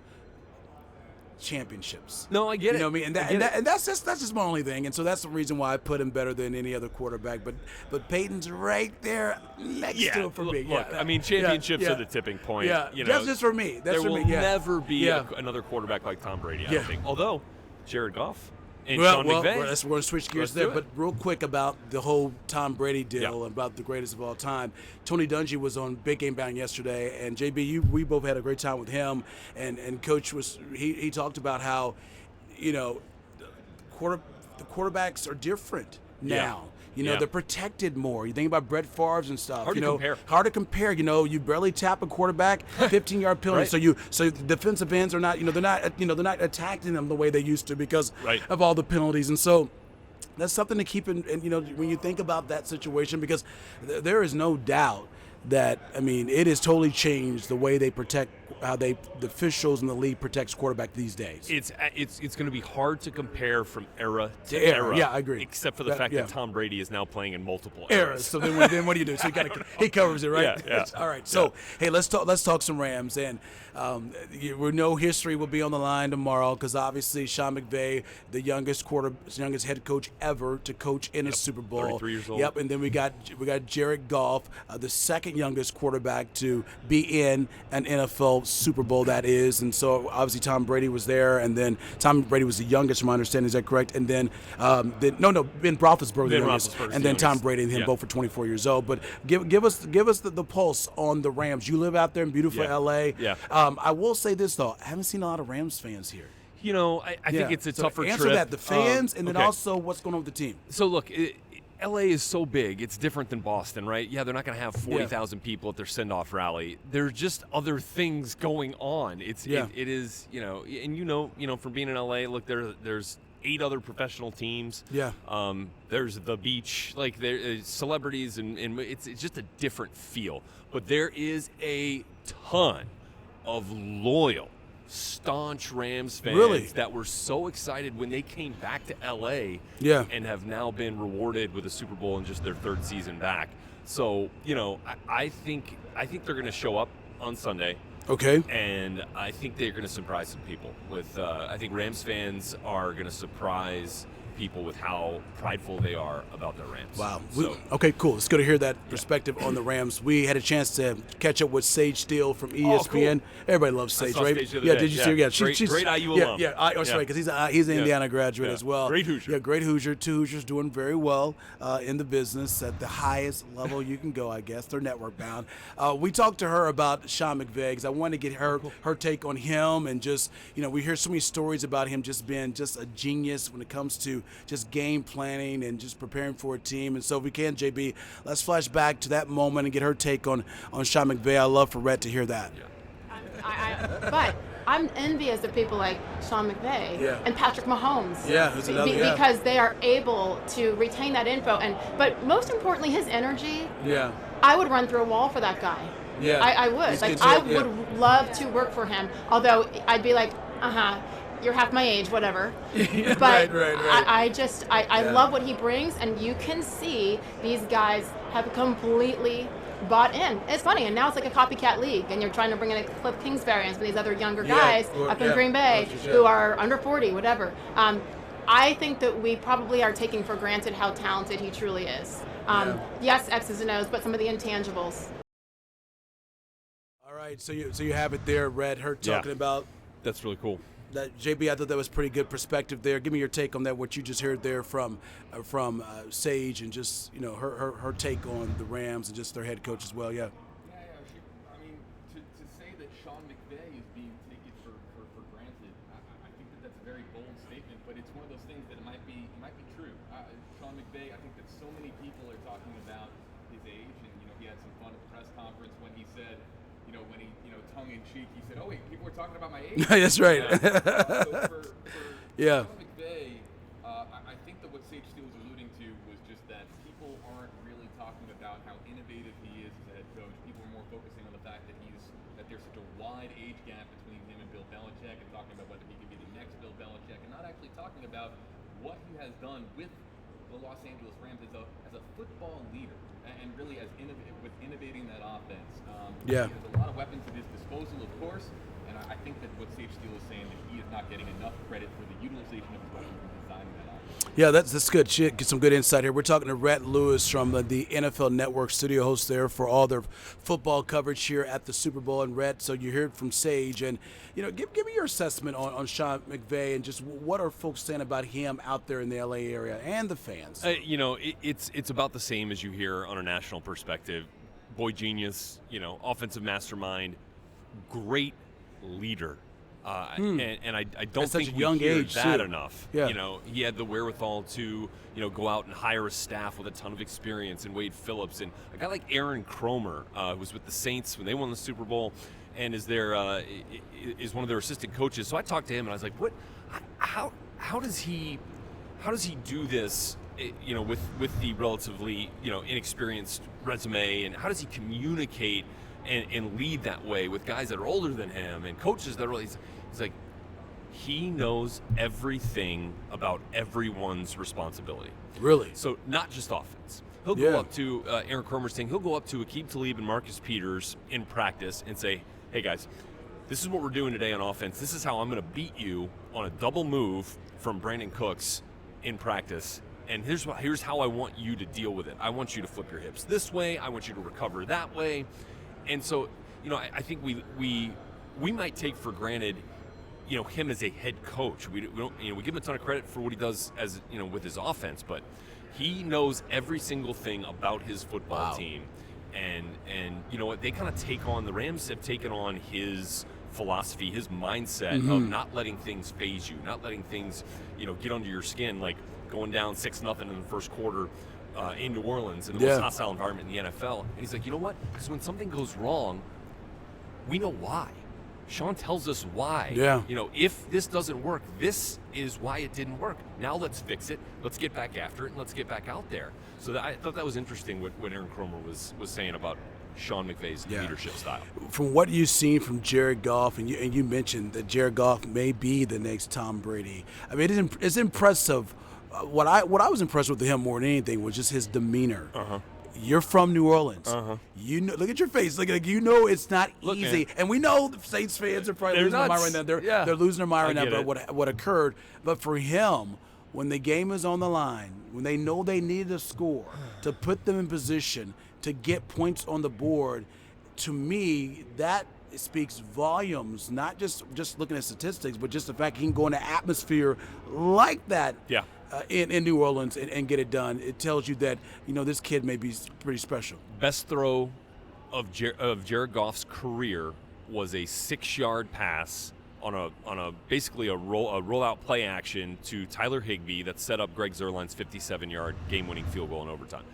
[SPEAKER 1] championships.
[SPEAKER 5] No, I get it.
[SPEAKER 1] You know what I mean? And that's just my only thing. And so that's the reason why I put him better than any other quarterback. But Peyton's right there next to him for me.
[SPEAKER 5] Look, I mean, championships are the tipping point. You know,
[SPEAKER 1] that's just for me.
[SPEAKER 5] There will never be another quarterback like Tom Brady, I don't think. Although, Jared Goff and Sean McVay.
[SPEAKER 1] We're going to switch gears there. But real quick about the whole Tom Brady deal and about the greatest of all time. Tony Dungy was on Big Game Bound yesterday, and JB, we both had a great time with him. And Coach he talked about how, you know, the quarterbacks are different now. You know, they're protected more. You think about Brett Favre's and stuff.
[SPEAKER 5] Hard
[SPEAKER 1] to compare. You know, you barely tap a quarterback, 15-yard penalty. So the defensive ends are not. They're not attacking them the way they used to because of all the penalties. And so that's something to keep in. And when you think about that situation, because there is no doubt that, I mean, it has totally changed the way they protect, how the officials in the league protects quarterback these days.
[SPEAKER 5] It's going to be hard to compare from era to era.
[SPEAKER 1] Yeah, I agree.
[SPEAKER 5] Except for the fact that Tom Brady is now playing in multiple
[SPEAKER 1] eras. So then what do you do? So he covers it, right? All right. So hey, let's talk some Rams, and we know history will be on the line tomorrow because obviously Sean McVay, the youngest head coach ever to coach in a Super Bowl.
[SPEAKER 5] 33 years old.
[SPEAKER 1] Yep. And then we got Jared Goff, the second youngest quarterback to be in an NFL Super Bowl, that is. And so obviously Tom Brady was there, and then Tom Brady was the youngest from my understanding. Is that correct? And then Ben Roethlisberger the youngest, and then Tom Brady and him both for 24 years old. But give us the pulse on the Rams. You live out there in beautiful LA. I will say this though, I haven't seen a lot of Rams fans here.
[SPEAKER 5] You know, I think it's a tougher
[SPEAKER 1] answer
[SPEAKER 5] trip.
[SPEAKER 1] That the fans, and then also what's going on with the team.
[SPEAKER 5] So look, LA is so big, it's different than Boston, right? Yeah, they're not going to have 40,000 people at their send-off rally. There's just other things going on. It is, and from being in LA, look, there's 8 other professional teams.
[SPEAKER 1] Yeah.
[SPEAKER 5] There's the beach, like there's celebrities, and it's just a different feel. But there is a ton of loyal, staunch Rams fans that were so excited when they came back to LA and have now been rewarded with a Super Bowl in just their 3rd season back. So, I think they're going to show up on Sunday.
[SPEAKER 1] Okay.
[SPEAKER 5] And I think they're going to surprise some people with I think Rams fans are going to surprise people with how prideful they are about their Rams.
[SPEAKER 1] Wow. Okay, cool. It's good to hear that perspective on the Rams. We had a chance to catch up with Sage Steele from ESPN. Cool. Everybody loves Sage, right?
[SPEAKER 5] Sage did you see her? Yeah,
[SPEAKER 1] she's
[SPEAKER 5] great IU alum.
[SPEAKER 1] That's right, because he's an Indiana graduate as well.
[SPEAKER 5] Great Hoosier.
[SPEAKER 1] Yeah, great Hoosier. 2 Hoosiers doing very well in the business at the highest level you can go, I guess. They're network bound. We talked to her about Sean McVay because I wanted to get her take on him, and just, we hear so many stories about him just being just a genius when it comes to just game planning and just preparing for a team. And so if we can, JB, let's flash back to that moment and get her take on Sean McVay. I love for Rhett to hear that.
[SPEAKER 7] But I'm envious of people like Sean McVay and Patrick Mahomes.
[SPEAKER 1] Yeah, who's another,
[SPEAKER 7] because they are able to retain that info. But most importantly, his energy. Yeah. I would run through a wall for that guy. Yeah. I would. I would love to work for him. Although I'd be like, you're half my age, whatever. But right. I love what he brings, and you can see these guys have completely bought in. It's funny, and now it's like a copycat league, and you're trying to bring in a Cliff Kingsbury and some of these other younger guys up in Green Bay who are under 40, whatever. I think that we probably are taking for granted how talented he truly is. Yes, X's and O's, but some of the intangibles.
[SPEAKER 1] All right, so you have it there, Rhett. Her talking about.
[SPEAKER 5] That's really cool.
[SPEAKER 1] That JB, I thought that was pretty good perspective there. Give me your take on that. What you just heard there from Sage, and just her take on the Rams and just their head coach as well. Yeah.
[SPEAKER 2] I mean, to say that Sean McVay is being taken for granted, I think that's a very bold statement. But it's one of those things that it might be true. Sean McVay, I think that so many people are talking about his age, and he had some fun at the press conference when he said. When he, tongue-in-cheek, he said, "Oh wait, people were talking about my age."
[SPEAKER 1] That's right.
[SPEAKER 2] So for Sean McVay, I think that what Sage Steele was alluding to was just that people aren't really talking about how innovative he is as a head coach. People are more focusing on the fact that there's such a wide age gap between him and Bill Belichick, and talking about whether he can be the next Bill Belichick, and not actually talking about what he has done with the Los Angeles Rams as a football leader, and really as innovating that offense. He has a lot of weapons at his disposal, of course, and I think that what Sage Steele is saying that he is not getting enough credit for the utilization of his weapons and designing that offense.
[SPEAKER 1] Yeah, that's good. Get some good insight here. We're talking to Rhett Lewis from the NFL Network, studio host there for all their football coverage here at the Super Bowl. And Rhett, so you heard from Sage, and give me your assessment on Sean McVay, and just what are folks saying about him out there in the LA area and the fans.
[SPEAKER 5] It's about the same as you hear on a national perspective. Boy genius, offensive mastermind, great leader. And I don't think we hear that enough. Yeah. He had the wherewithal to, go out and hire a staff with a ton of experience, and Wade Phillips, and a guy like Aaron Cromer, who was with the Saints when they won the Super Bowl, and is one of their assistant coaches. So I talked to him, and I was like, how does he do this? With the relatively, inexperienced resume, and how does he communicate and lead that way with guys that are older than him and coaches that are really, he's like, he knows everything about everyone's responsibility.
[SPEAKER 1] Really?
[SPEAKER 5] So not just offense. He'll go up to Aaron Cromer's thing. He'll go up to Aqib Talib and Marcus Peters in practice and say, hey guys, this is what we're doing today on offense. This is how I'm going to beat you on a double move from Brandon Cooks in practice. And here's how I want you to deal with it. I want you to flip your hips this way. I want you to recover that way. And so, I think we might take for granted, him as a head coach. We don't, we give him a ton of credit for what he does as, with his offense, but he knows every single thing about his football team. And you know what? They kind of the Rams have taken on his philosophy, his mindset of not letting things phase you, not letting things, get under your skin, like going down 6-0 in the first quarter in New Orleans in the most hostile environment in the NFL. And he's like, you know what? Because when something goes wrong, we know why. Sean tells us why.
[SPEAKER 1] Yeah.
[SPEAKER 5] You know, if this doesn't work, this is why it didn't work. Now let's fix it. Let's get back after it, and let's get back out there. So I thought that was interesting what Aaron Cromer was saying about Sean McVay's leadership style.
[SPEAKER 1] From what you've seen from Jared Goff, and you mentioned that Jared Goff may be the next Tom Brady. I mean, it's impressive. What I was impressed with him more than anything was just his demeanor. You're from New Orleans. You know, look at your face. Look at, you know, it's not easy. Man. And we know the Saints fans are probably losing their mind right now. They're losing their mind right now about what occurred. But for him, when the game is on the line, when they know they need a score to put them in position to get points on the board, to me, that speaks volumes, not just looking at statistics, but just the fact he can go in an atmosphere like that in New Orleans and get it done. It tells you that, you know, this kid may be pretty special.
[SPEAKER 5] Best throw of Jared Goff's career was a 6-yard pass on a basically a rollout play action to Tyler Higbee that set up Greg Zuerlein's 57-yard game-winning field goal in overtime.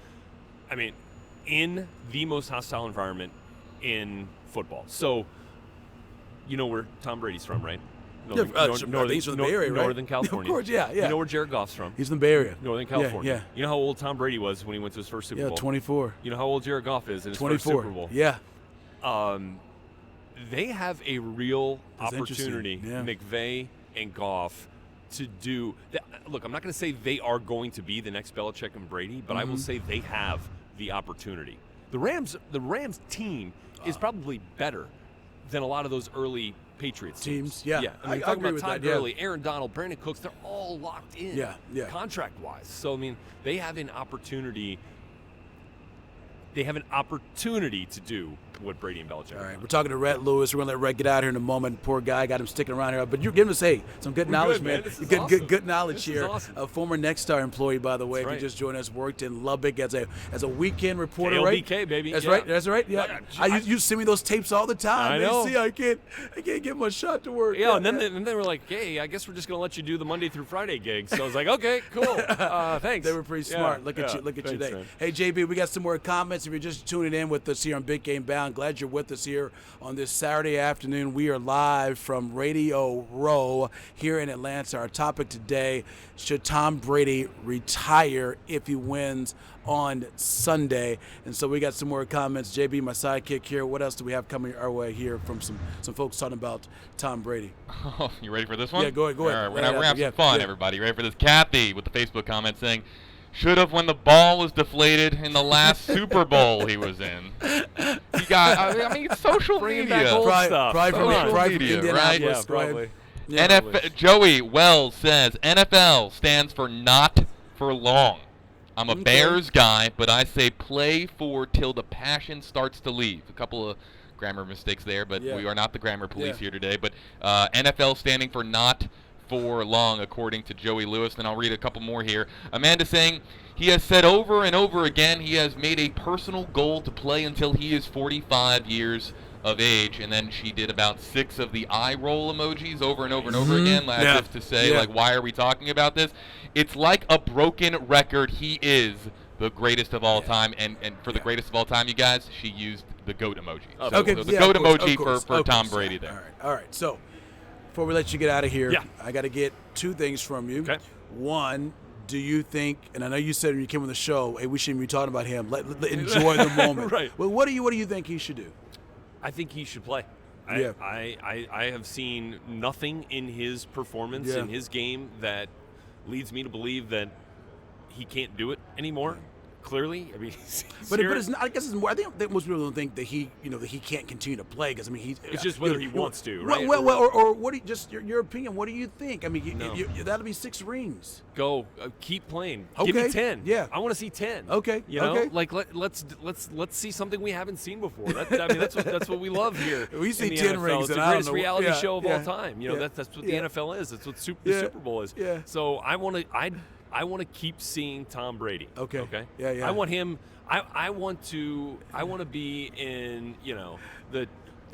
[SPEAKER 5] I mean, in the most hostile environment in football. So, you know where Tom Brady's from, right?
[SPEAKER 1] He's from the Bay Area, right?
[SPEAKER 5] Northern California.
[SPEAKER 1] Of course, yeah.
[SPEAKER 5] You know where Jared Goff's from?
[SPEAKER 1] He's from the Bay Area.
[SPEAKER 5] Northern California.
[SPEAKER 1] Yeah.
[SPEAKER 5] You know how old Tom Brady was when he went to his first Super Bowl?
[SPEAKER 1] Yeah, 24.
[SPEAKER 5] You know how old Jared Goff is in his
[SPEAKER 1] 24.
[SPEAKER 5] first Super Bowl?
[SPEAKER 1] Yeah.
[SPEAKER 5] They have a real opportunity, McVay and Goff, to do that. Look, I'm not going to say they are going to be the next Belichick and Brady, but I will say they have the opportunity. The Rams team is probably better than a lot of those early Patriots teams.
[SPEAKER 1] Yeah.
[SPEAKER 5] I mean, talking about Todd Gurley, Aaron Donald, Brandon Cooks, they're all locked in contract-wise. So, I mean, they have an opportunity. They have an opportunity to do what Brady and Belichick.
[SPEAKER 1] All right, we're talking to Rhett Lewis. We're going to let Rhett get out here in a moment. Poor guy, got him sticking around here. But you're giving us, some good knowledge, man. Good knowledge here.
[SPEAKER 5] Awesome.
[SPEAKER 1] A former Nexstar employee, by the way.
[SPEAKER 5] That's right.
[SPEAKER 1] He just joined us, worked in Lubbock as a weekend reporter,
[SPEAKER 5] KLBK,
[SPEAKER 1] right?
[SPEAKER 5] baby.
[SPEAKER 1] That's right. That's right. Yeah. You send me those tapes all the time.
[SPEAKER 5] I know.
[SPEAKER 1] See, I can't get my shot to work.
[SPEAKER 5] Yeah, and then they were like, hey, I guess we're just going to let you do the Monday through Friday gig. So I was like, okay, cool. Thanks.
[SPEAKER 1] They were pretty smart. Look at you today.
[SPEAKER 5] Man.
[SPEAKER 1] Hey, JB, we got some more comments. If you're just tuning in with us here on Big Game Bound, glad you're with us here on this Saturday afternoon. We are live from Radio Row here in Atlanta. Our topic today, should Tom Brady retire if he wins on Sunday? And so we got some more comments. JB, my sidekick here. What else do we have coming our way here from some folks talking about Tom Brady?
[SPEAKER 2] Oh, you ready for this one?
[SPEAKER 1] Yeah, go ahead.
[SPEAKER 2] All right, we're going to have some fun, everybody. You ready for this? Kathy with the Facebook comment saying, should have when the ball was deflated in the last Super Bowl he was in. He got, I mean, social
[SPEAKER 5] Bringing
[SPEAKER 2] media.
[SPEAKER 5] back old stuff.
[SPEAKER 1] Probably
[SPEAKER 2] media,
[SPEAKER 1] from
[SPEAKER 2] right?
[SPEAKER 1] Yeah,
[SPEAKER 5] probably.
[SPEAKER 2] Joey Wells says, NFL stands for not for long. I'm a Bears guy, but I say play for till the passion starts to leave. A couple of grammar mistakes there, but we are not the grammar police here today. But NFL standing for not for long, according to Joey Lewis. And I'll read a couple more here. Amanda saying, he has said over and over again he has made a personal goal to play until he is 45 years of age. And then she did about 6 of the eye roll emojis over and over and over again, as if to say, like, why are we talking about this? It's like a broken record. He is the greatest of all time. And for the greatest of all time, you guys, she used the GOAT emoji. So the GOAT emoji for Tom Brady there.
[SPEAKER 1] All right. So before we let you get out of here, I got to get 2 things from you.
[SPEAKER 5] Okay.
[SPEAKER 1] One, do you think, and I know you said when you came on the show, hey, we shouldn't be talking about him. Let enjoy the moment.
[SPEAKER 5] Right.
[SPEAKER 1] Well, what do you think he should do?
[SPEAKER 5] I think he should play. I have seen nothing in his performance, in his game, that leads me to believe that he can't do it anymore. Clearly, I mean,
[SPEAKER 1] but it's not. I guess it's more. I think most people don't think that he can't continue to play because
[SPEAKER 5] it's just whether he wants to, right?
[SPEAKER 1] Well, or what? Just your opinion. What do you think? I mean, that'll be 6 rings.
[SPEAKER 5] Go, keep playing.
[SPEAKER 1] Okay.
[SPEAKER 5] Give me 10.
[SPEAKER 1] Yeah,
[SPEAKER 5] I want to see 10.
[SPEAKER 1] Okay,
[SPEAKER 5] you know, like let's see something we haven't seen before. I mean, that's what we love here.
[SPEAKER 1] We see 10
[SPEAKER 5] NFL.
[SPEAKER 1] rings.
[SPEAKER 5] It's the greatest reality show of all time. You know, that's what the NFL is. That's what the Super Bowl is.
[SPEAKER 1] Yeah.
[SPEAKER 5] So I want to keep seeing Tom Brady.
[SPEAKER 1] Okay. Yeah.
[SPEAKER 5] I want him. I want to be in the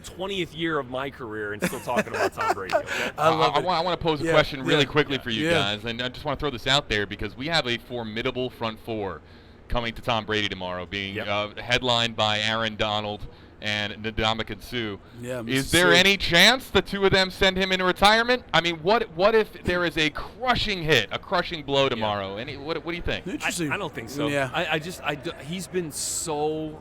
[SPEAKER 5] 20th year of my career and still talking about Tom Brady. Okay?
[SPEAKER 2] I want to pose a question really quickly for you guys, and I just want to throw this out there because we have a formidable front four coming to Tom Brady tomorrow, being headlined by Aaron Donald and Ndamukong Suh.
[SPEAKER 1] Yeah,
[SPEAKER 2] is there any chance the two of them send him into retirement? I mean, what if there is a crushing hit, a crushing blow tomorrow? What do you think?
[SPEAKER 1] Interesting.
[SPEAKER 5] I don't think so.
[SPEAKER 1] Yeah.
[SPEAKER 5] He's been so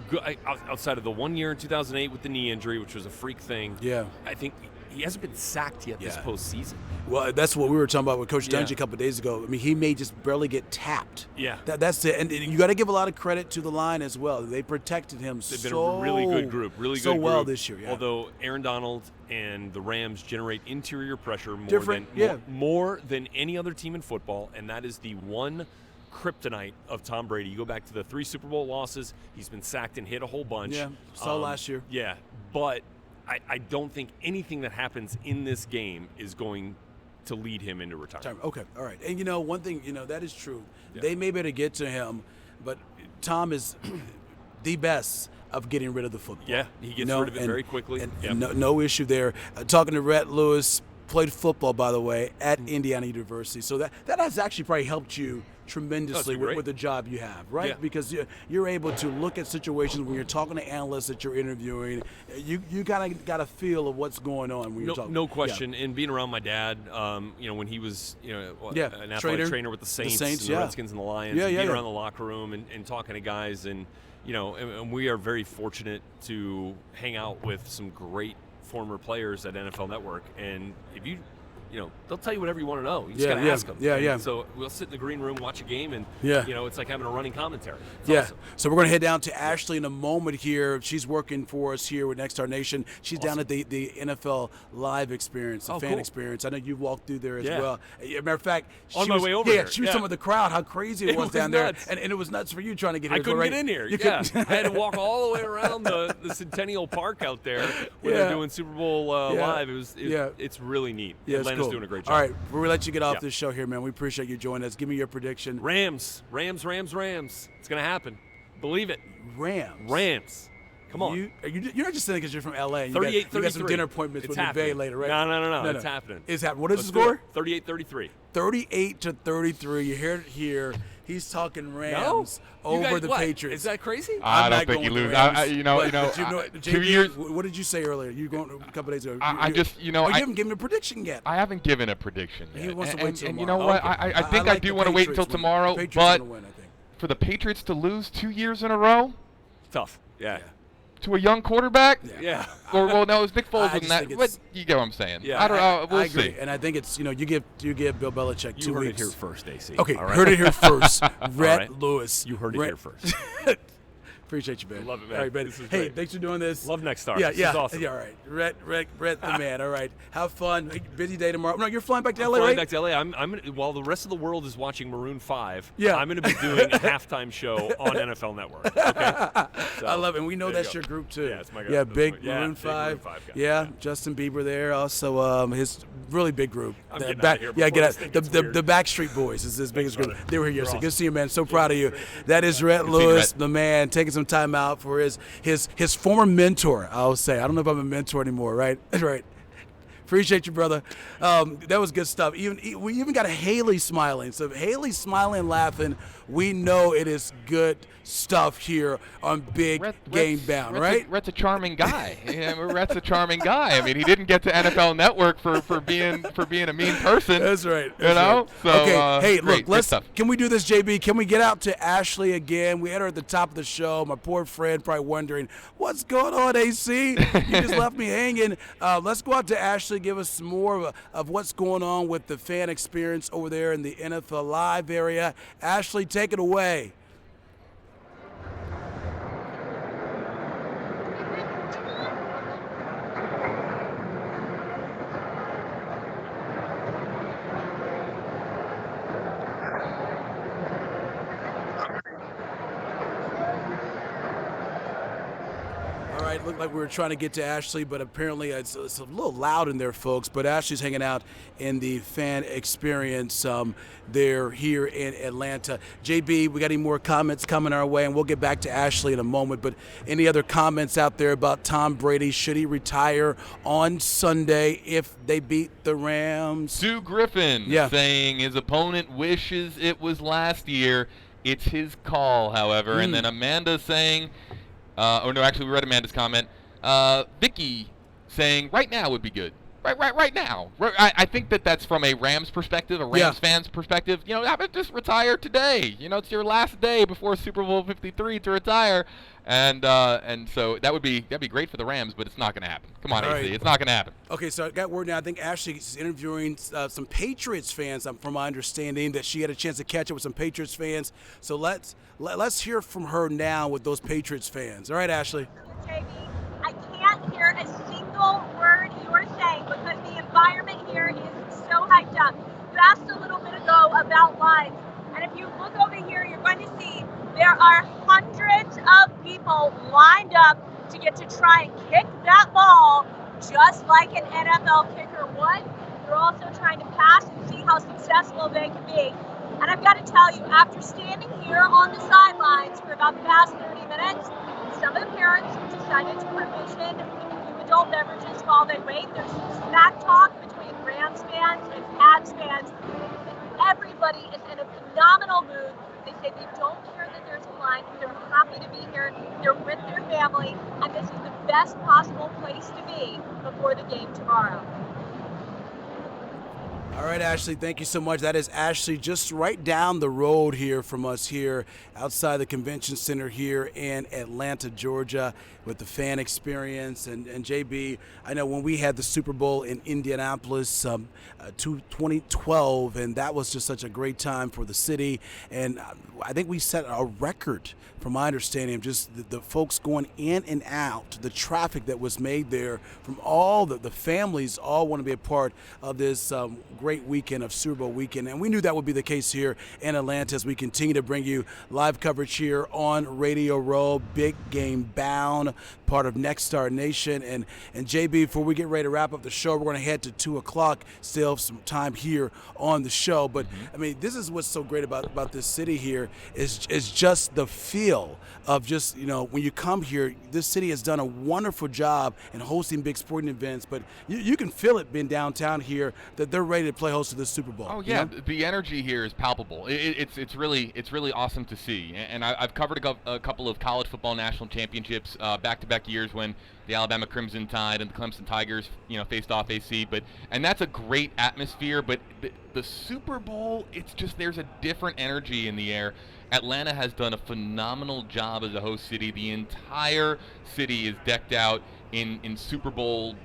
[SPEAKER 5] good outside of the 1 year in 2008 with the knee injury, which was a freak thing.
[SPEAKER 1] Yeah.
[SPEAKER 5] I think he hasn't been sacked yet this postseason.
[SPEAKER 1] Well, that's what we were talking about with Coach Dungy a couple of days ago. I mean, he may just barely get tapped.
[SPEAKER 5] Yeah.
[SPEAKER 1] That's it. And you got to give a lot of credit to the line as well. They protected him
[SPEAKER 5] They've been a really good group.
[SPEAKER 1] So well this year,
[SPEAKER 5] Although Aaron Donald and the Rams generate interior pressure more than any other team in football, and that is the one kryptonite of Tom Brady. You go back to the 3 Super Bowl losses. He's been sacked and hit a whole bunch.
[SPEAKER 1] Yeah, saw last year.
[SPEAKER 5] Yeah, but I don't think anything that happens in this game is going to lead him into retirement.
[SPEAKER 1] Okay, all right. And, one thing, that is true. Yeah. They may be able to get to him, but Tom is the best of getting rid of the football.
[SPEAKER 5] Yeah, he gets rid of it very quickly.
[SPEAKER 1] And no issue there. Talking to Rhett Lewis, played football, by the way, at Indiana University. So that has actually probably helped you tremendously with the job you have, right?
[SPEAKER 5] Yeah.
[SPEAKER 1] Because you're able to look at situations when you're talking to analysts that you're interviewing. You kind of got a feel of what's going on when you're talking.
[SPEAKER 5] No question. And being around my dad, when he was an athletic trainer with the Saints and the Redskins and the Lions, being around the locker room and talking to guys, and and we are very fortunate to hang out with some great former players at NFL Network. And if you they'll tell you whatever you want to know. You just got to ask them.
[SPEAKER 1] Yeah.
[SPEAKER 5] So we'll sit in the green room, watch a game, and it's like having a running commentary. It's awesome.
[SPEAKER 1] So we're going to head down to Ashley in a moment here. She's working for us here with Next Star Nation. She's down at the NFL Live experience, the fan experience. I know you walked through there as well. As a matter of fact,
[SPEAKER 5] on my way over here.
[SPEAKER 1] She was talking with the crowd, how crazy it was down
[SPEAKER 5] nuts.
[SPEAKER 1] there. And it was nuts for you trying to get here.
[SPEAKER 5] I couldn't get in here. I had to walk all the way around the Centennial Park out there where they're doing Super Bowl Live. It's really neat. Atlanta's doing a great job.
[SPEAKER 1] All right, we'll let you get off this show here, man. We appreciate you joining us. Give me your prediction.
[SPEAKER 5] Rams. It's going to happen. Believe it. Rams. Come on.
[SPEAKER 1] You're not just saying because you're from L.A. You
[SPEAKER 5] 38-33.
[SPEAKER 1] got some dinner appointments with McVay later, right?
[SPEAKER 5] No. It's happening.
[SPEAKER 1] It's happening. What is the score?
[SPEAKER 5] 38-33.
[SPEAKER 1] 38-33. You heard it here. He's talking Rams over the Patriots.
[SPEAKER 5] Is that crazy?
[SPEAKER 2] I don't think you lose.
[SPEAKER 1] 2 years. What did you say earlier? You going a couple days ago? You haven't given a prediction yet.
[SPEAKER 2] I haven't given a prediction yet.
[SPEAKER 1] He wants to wait till
[SPEAKER 2] and you know what? I think I do want to wait until tomorrow. But for the Patriots to lose 2 years in a row,
[SPEAKER 5] tough. Yeah.
[SPEAKER 2] To a young quarterback?
[SPEAKER 5] Yeah.
[SPEAKER 2] No, it was Nick Foles in that. But you get what I'm saying.
[SPEAKER 5] Yeah.
[SPEAKER 2] I don't know. We'll
[SPEAKER 1] agree.
[SPEAKER 2] see.
[SPEAKER 1] And I think it's, you give Bill Belichick 2 weeks.
[SPEAKER 5] You heard it here first, AC.
[SPEAKER 1] Okay, heard it here first. Rhett Lewis.
[SPEAKER 5] You heard it here first.
[SPEAKER 1] Appreciate you, man.
[SPEAKER 5] Love it, man.
[SPEAKER 1] All right, man.
[SPEAKER 5] This is
[SPEAKER 1] hey,
[SPEAKER 5] great.
[SPEAKER 1] thanks for doing this.
[SPEAKER 5] Love Next Star.
[SPEAKER 1] Yeah.
[SPEAKER 5] This is awesome.
[SPEAKER 1] Yeah, all right. Rhett the man. All right. Have fun. Busy day tomorrow. No, you're flying back to LA,
[SPEAKER 5] flying
[SPEAKER 1] right?
[SPEAKER 5] back to LA. I'm while the rest of the world is watching Maroon 5,
[SPEAKER 1] Yeah.
[SPEAKER 5] I'm going to be doing a halftime show on NFL Network. Okay? So,
[SPEAKER 1] I love it. And we know that's your group, too.
[SPEAKER 5] Yeah, it's my group.
[SPEAKER 1] Yeah, big
[SPEAKER 5] Yeah,
[SPEAKER 1] Maroon
[SPEAKER 5] big
[SPEAKER 1] 5.
[SPEAKER 5] Maroon 5 guy.
[SPEAKER 1] Yeah, Justin Bieber there. Also, his really big group.
[SPEAKER 5] I'm getting out of here
[SPEAKER 1] get
[SPEAKER 5] before
[SPEAKER 1] out.
[SPEAKER 5] this thing gets weird.
[SPEAKER 1] The Backstreet Boys is his biggest group.
[SPEAKER 5] brother.
[SPEAKER 1] They were here
[SPEAKER 5] You're
[SPEAKER 1] yesterday.
[SPEAKER 5] awesome.
[SPEAKER 1] Good to see you, man. So proud of you. That is Rhett Lewis, the man, taking some time out for his former mentor, I'll say. I don't know if I'm a mentor anymore, right? Right. Appreciate you, brother. That was good stuff. We even got Haley smiling. So if Haley's smiling and laughing, we know it is good stuff here on Big Game Bound, right?
[SPEAKER 2] Rhett's a charming guy. Rhett's a charming guy. I mean, he didn't get to NFL Network for being a mean person.
[SPEAKER 1] That's right.
[SPEAKER 2] You know? So,
[SPEAKER 1] okay. Hey,
[SPEAKER 2] great,
[SPEAKER 1] look, can we do this, JB? Can we get out to Ashley again? We had her at the top of the show. My poor friend probably wondering, what's going on, AC? You just left me hanging. Let's go out to Ashley, give us some more of what's going on with the fan experience over there in the NFL Live area. Ashley, take it away. Looked like we were trying to get to Ashley, but apparently it's a little loud in there, folks. But Ashley's hanging out in the fan experience there here in Atlanta. JB, we got any more comments coming our way, and we'll get back to Ashley in a moment. But any other comments out there about Tom Brady? Should he retire on Sunday if they beat the Rams?
[SPEAKER 2] Sue Griffin saying his opponent wishes it was last year. It's his call, however. And then Amanda saying, actually, we read Amanda's comment. Vicky saying, right now would be good. Right now. I think that's from a Rams perspective, a Rams fan's perspective. You know, just retire today. You know, it's your last day before Super Bowl 53 to retire. And so that'd be great for the Rams, but it's not going to happen. Come on, AC, right. It's not going to happen.
[SPEAKER 1] Okay, so I got word now. I think Ashley's interviewing some Patriots fans. From my understanding, that she had a chance to catch up with some Patriots fans. So let's hear from her now with those Patriots fans. All right, Ashley.
[SPEAKER 3] JB, I can't hear a single word you're saying because the environment here is so hyped up. You asked a little bit ago about lines, and if you look over here, you're going to see there are hundreds of people lined up to get to try and kick that ball just like an NFL kicker would. They're also trying to pass and see how successful they can be. And I've got to tell you, after standing here on the sidelines for about the past 30 minutes, some of the parents decided to provision a few adult beverages while they wait. There's some smack talk between Rams fans and Pats fans. Everybody is in a phenomenal mood. They say they don't care that there's a line. They're happy to be here. They're with their family. And this is the best possible place to be before the game tomorrow.
[SPEAKER 1] All right, Ashley, thank you so much. That is Ashley just right down the road here from us here outside the convention center here in Atlanta, Georgia, with the fan experience. And JB, I know when we had the Super Bowl in Indianapolis 2012, and that was just such a great time for the city. And I think we set a record, from my understanding, of just the folks going in and out, the traffic that was made there from all the families all want to be a part of this great weekend of Super Bowl weekend. And we knew that would be the case here in Atlanta as we continue to bring you live coverage here on Radio Row, Big Game Bound, part of Next Star Nation. And JB, before we get ready to wrap up the show, we're going to head to 2 o'clock, still have some time here on the show. But, I mean, this is what's so great about this city here is just the feel of just, you know, when you come here, this city has done a wonderful job in hosting big sporting events, but you can feel it being downtown here that they're ready to play host to the Super Bowl.
[SPEAKER 2] Oh yeah,
[SPEAKER 1] you know?
[SPEAKER 2] The energy here is palpable. It's really awesome to see. And I've covered a couple of college football national championships back-to-back years when the Alabama Crimson Tide and the Clemson Tigers, you know, faced off AC. And that's a great atmosphere. But the Super Bowl, it's just there's a different energy in the air. Atlanta has done a phenomenal job as a host city. The entire city is decked out in Super Bowl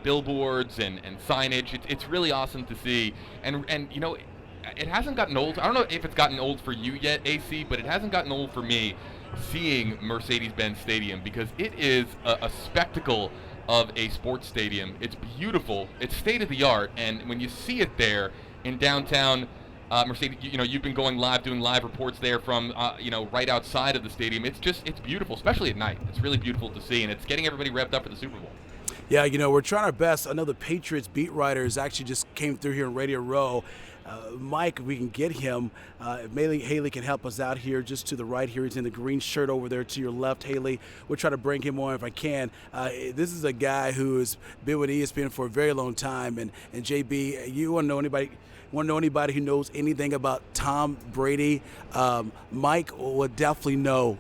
[SPEAKER 2] billboards and signage. It's really awesome to see. And you know, it hasn't gotten old. I don't know if it's gotten old for you yet, AC, but it hasn't gotten old for me seeing Mercedes-Benz Stadium because it is a spectacle of a sports stadium. It's beautiful. It's state-of-the-art. And when you see it there in downtown Mercedes, you know, you've been doing live reports there from, you know, right outside of the stadium. It's beautiful, especially at night. It's really beautiful to see, and it's getting everybody revved up for the Super Bowl.
[SPEAKER 1] Yeah, you know, we're trying our best. I know the Patriots beat writers actually just came through here in Radio Row. Mike, if we can get him, Haley can help us out here just to the right here. He's in the green shirt over there to your left, Haley. We'll try to bring him on if I can. This is a guy who has been with ESPN for a very long time. And JB, you want to know anybody who knows anything about Tom Brady? Mike will definitely know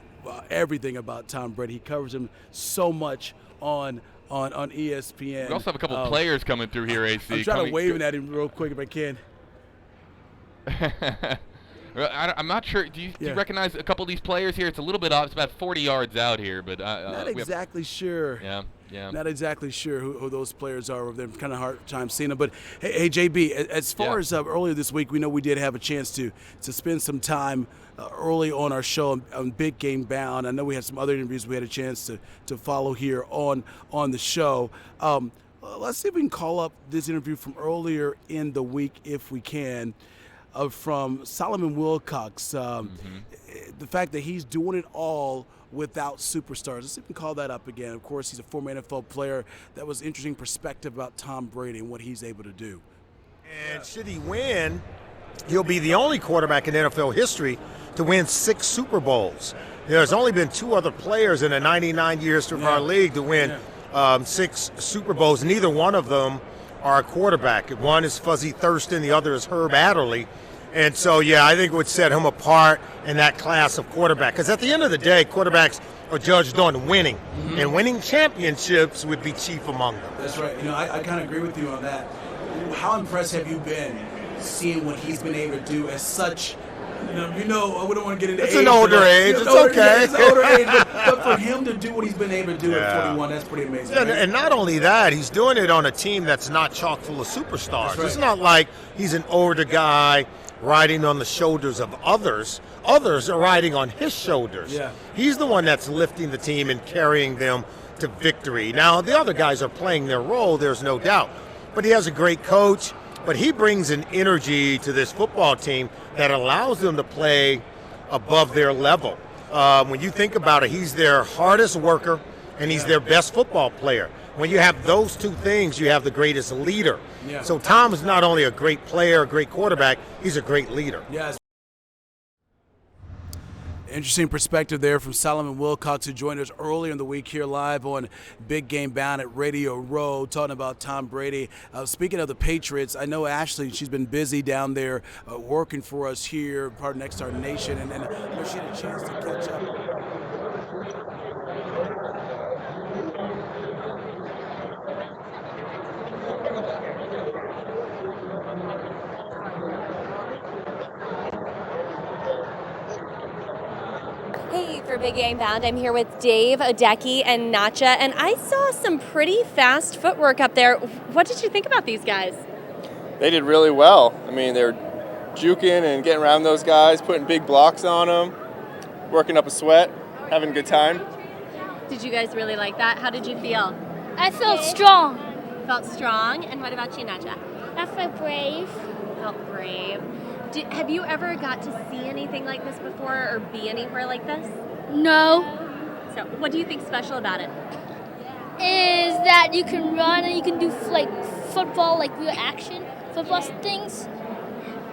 [SPEAKER 1] everything about Tom Brady. He covers him so much on ESPN.
[SPEAKER 2] We also have a couple players coming through here, AC.
[SPEAKER 1] I'm trying to wave at him real quick if I can.
[SPEAKER 2] I'm not sure. Do you recognize a couple of these players here? It's a little bit off. It's about 40 yards out here, but
[SPEAKER 1] not exactly sure.
[SPEAKER 2] Yeah.
[SPEAKER 1] Not exactly sure who those players are. They're kind of hard time seeing them. But hey, JB, as far as earlier this week, we know we did have a chance to spend some time early on our show on Big Game Bound. I know we had some other interviews we had a chance to follow here on the show. Let's see if we can call up this interview from earlier in the week if we can. From Solomon Wilcox, the fact that he's doing it all without superstars. Let's see if we can call that up again. Of course, he's a former NFL player. That was interesting perspective about Tom Brady and what he's able to do.
[SPEAKER 8] And should he win, he'll be the only quarterback in NFL history to win 6 Super Bowls. There's only been 2 other players in the 99 years of our league to win 6 Super Bowls. Neither one of them are a quarterback. One is Fuzzy Thurston, the other is Herb Adderley. And so, yeah, I think it would set him apart in that class of quarterback. Because at the end of the day, quarterbacks are judged on winning. And winning championships would be chief among them.
[SPEAKER 1] That's right. I kind of agree with you on that. How impressed have you been seeing what he's been able to do at such, I wouldn't want to get into
[SPEAKER 8] It's
[SPEAKER 1] age.
[SPEAKER 8] an older age. It's okay.
[SPEAKER 1] Yeah, it's an older age. But for him to do what he's been able to do at 41, that's pretty amazing.
[SPEAKER 8] Yeah,
[SPEAKER 1] right?
[SPEAKER 8] and not only that, he's doing it on a team that's not chock full of superstars.
[SPEAKER 1] Right.
[SPEAKER 8] It's not like he's an older guy riding on the shoulders of others. Others are riding on his shoulders.
[SPEAKER 1] Yeah.
[SPEAKER 8] He's the one that's lifting the team and carrying them to victory. Now, the other guys are playing their role, there's no doubt. But he has a great coach, but he brings an energy to this football team that allows them to play above their level. When you think about it, he's their hardest worker, and he's their best football player. When you have those two things, you have the greatest leader.
[SPEAKER 1] Yeah.
[SPEAKER 8] So Tom is not only a great player, a great quarterback, he's a great leader.
[SPEAKER 1] Yes. Interesting perspective there from Solomon Wilcox, who joined us earlier in the week here live on Big Game Bound at Radio Row, talking about Tom Brady. Speaking of the Patriots, I know Ashley, she's been busy down there working for us here, part of Next Star Nation, and I know she had a chance to catch up.
[SPEAKER 9] Hey, for Big Game Bound, I'm here with Dave, Odeki, and Natcha, and I saw some pretty fast footwork up there. What did you think about these guys?
[SPEAKER 10] They did really well. I mean, they were juking and getting around those guys, putting big blocks on them, working up a sweat, having a good time.
[SPEAKER 9] Did you guys really like that? How did you feel?
[SPEAKER 11] I felt strong.
[SPEAKER 9] Felt strong? And what about you, Natcha?
[SPEAKER 11] I felt brave.
[SPEAKER 9] Felt brave. Have you ever got to see anything like this before or be anywhere like this?
[SPEAKER 11] No.
[SPEAKER 9] So what do you think special about it?
[SPEAKER 11] Is that you can run and you can do like football, like real action, football things.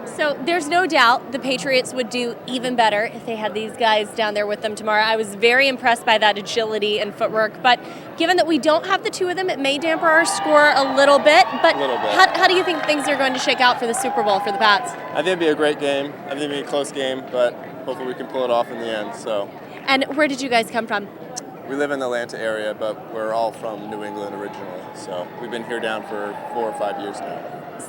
[SPEAKER 9] So there's no doubt the Patriots would do even better if they had these guys down there with them tomorrow. I was very impressed by that agility and footwork, but given that we don't have the two of them, it may damper our score a little bit. But how do you think things are going to shake out for the Super Bowl for the Pats?
[SPEAKER 10] I think it'd be a great game. I think it'd be a close game, but hopefully we can pull it off in the end. So.
[SPEAKER 9] And where did you guys come from?
[SPEAKER 10] We live in the Atlanta area, but we're all from New England originally. So we've been here down for 4 or 5 years now.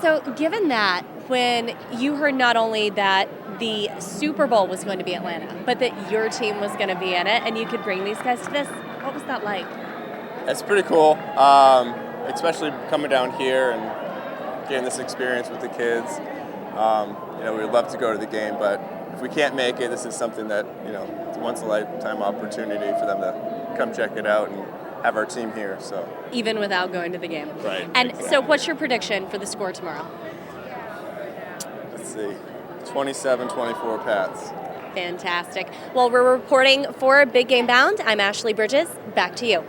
[SPEAKER 9] So given that, when you heard not only that the Super Bowl was going to be Atlanta, but that your team was going to be in it and you could bring these guys to this, what was that like?
[SPEAKER 10] It's pretty cool, especially coming down here and getting this experience with the kids. We'd love to go to the game, but if we can't make it, this is something that, it's a once-in-a-lifetime opportunity for them to come check it out and have our team here. So
[SPEAKER 9] even without going to the game.
[SPEAKER 10] Right.
[SPEAKER 9] And
[SPEAKER 10] exactly.
[SPEAKER 9] So what's your prediction for the score tomorrow?
[SPEAKER 10] Let's see, 27-24 Pats.
[SPEAKER 9] Fantastic. Well, we're reporting for Big Game Bound. I'm Ashley Bridges. Back to you.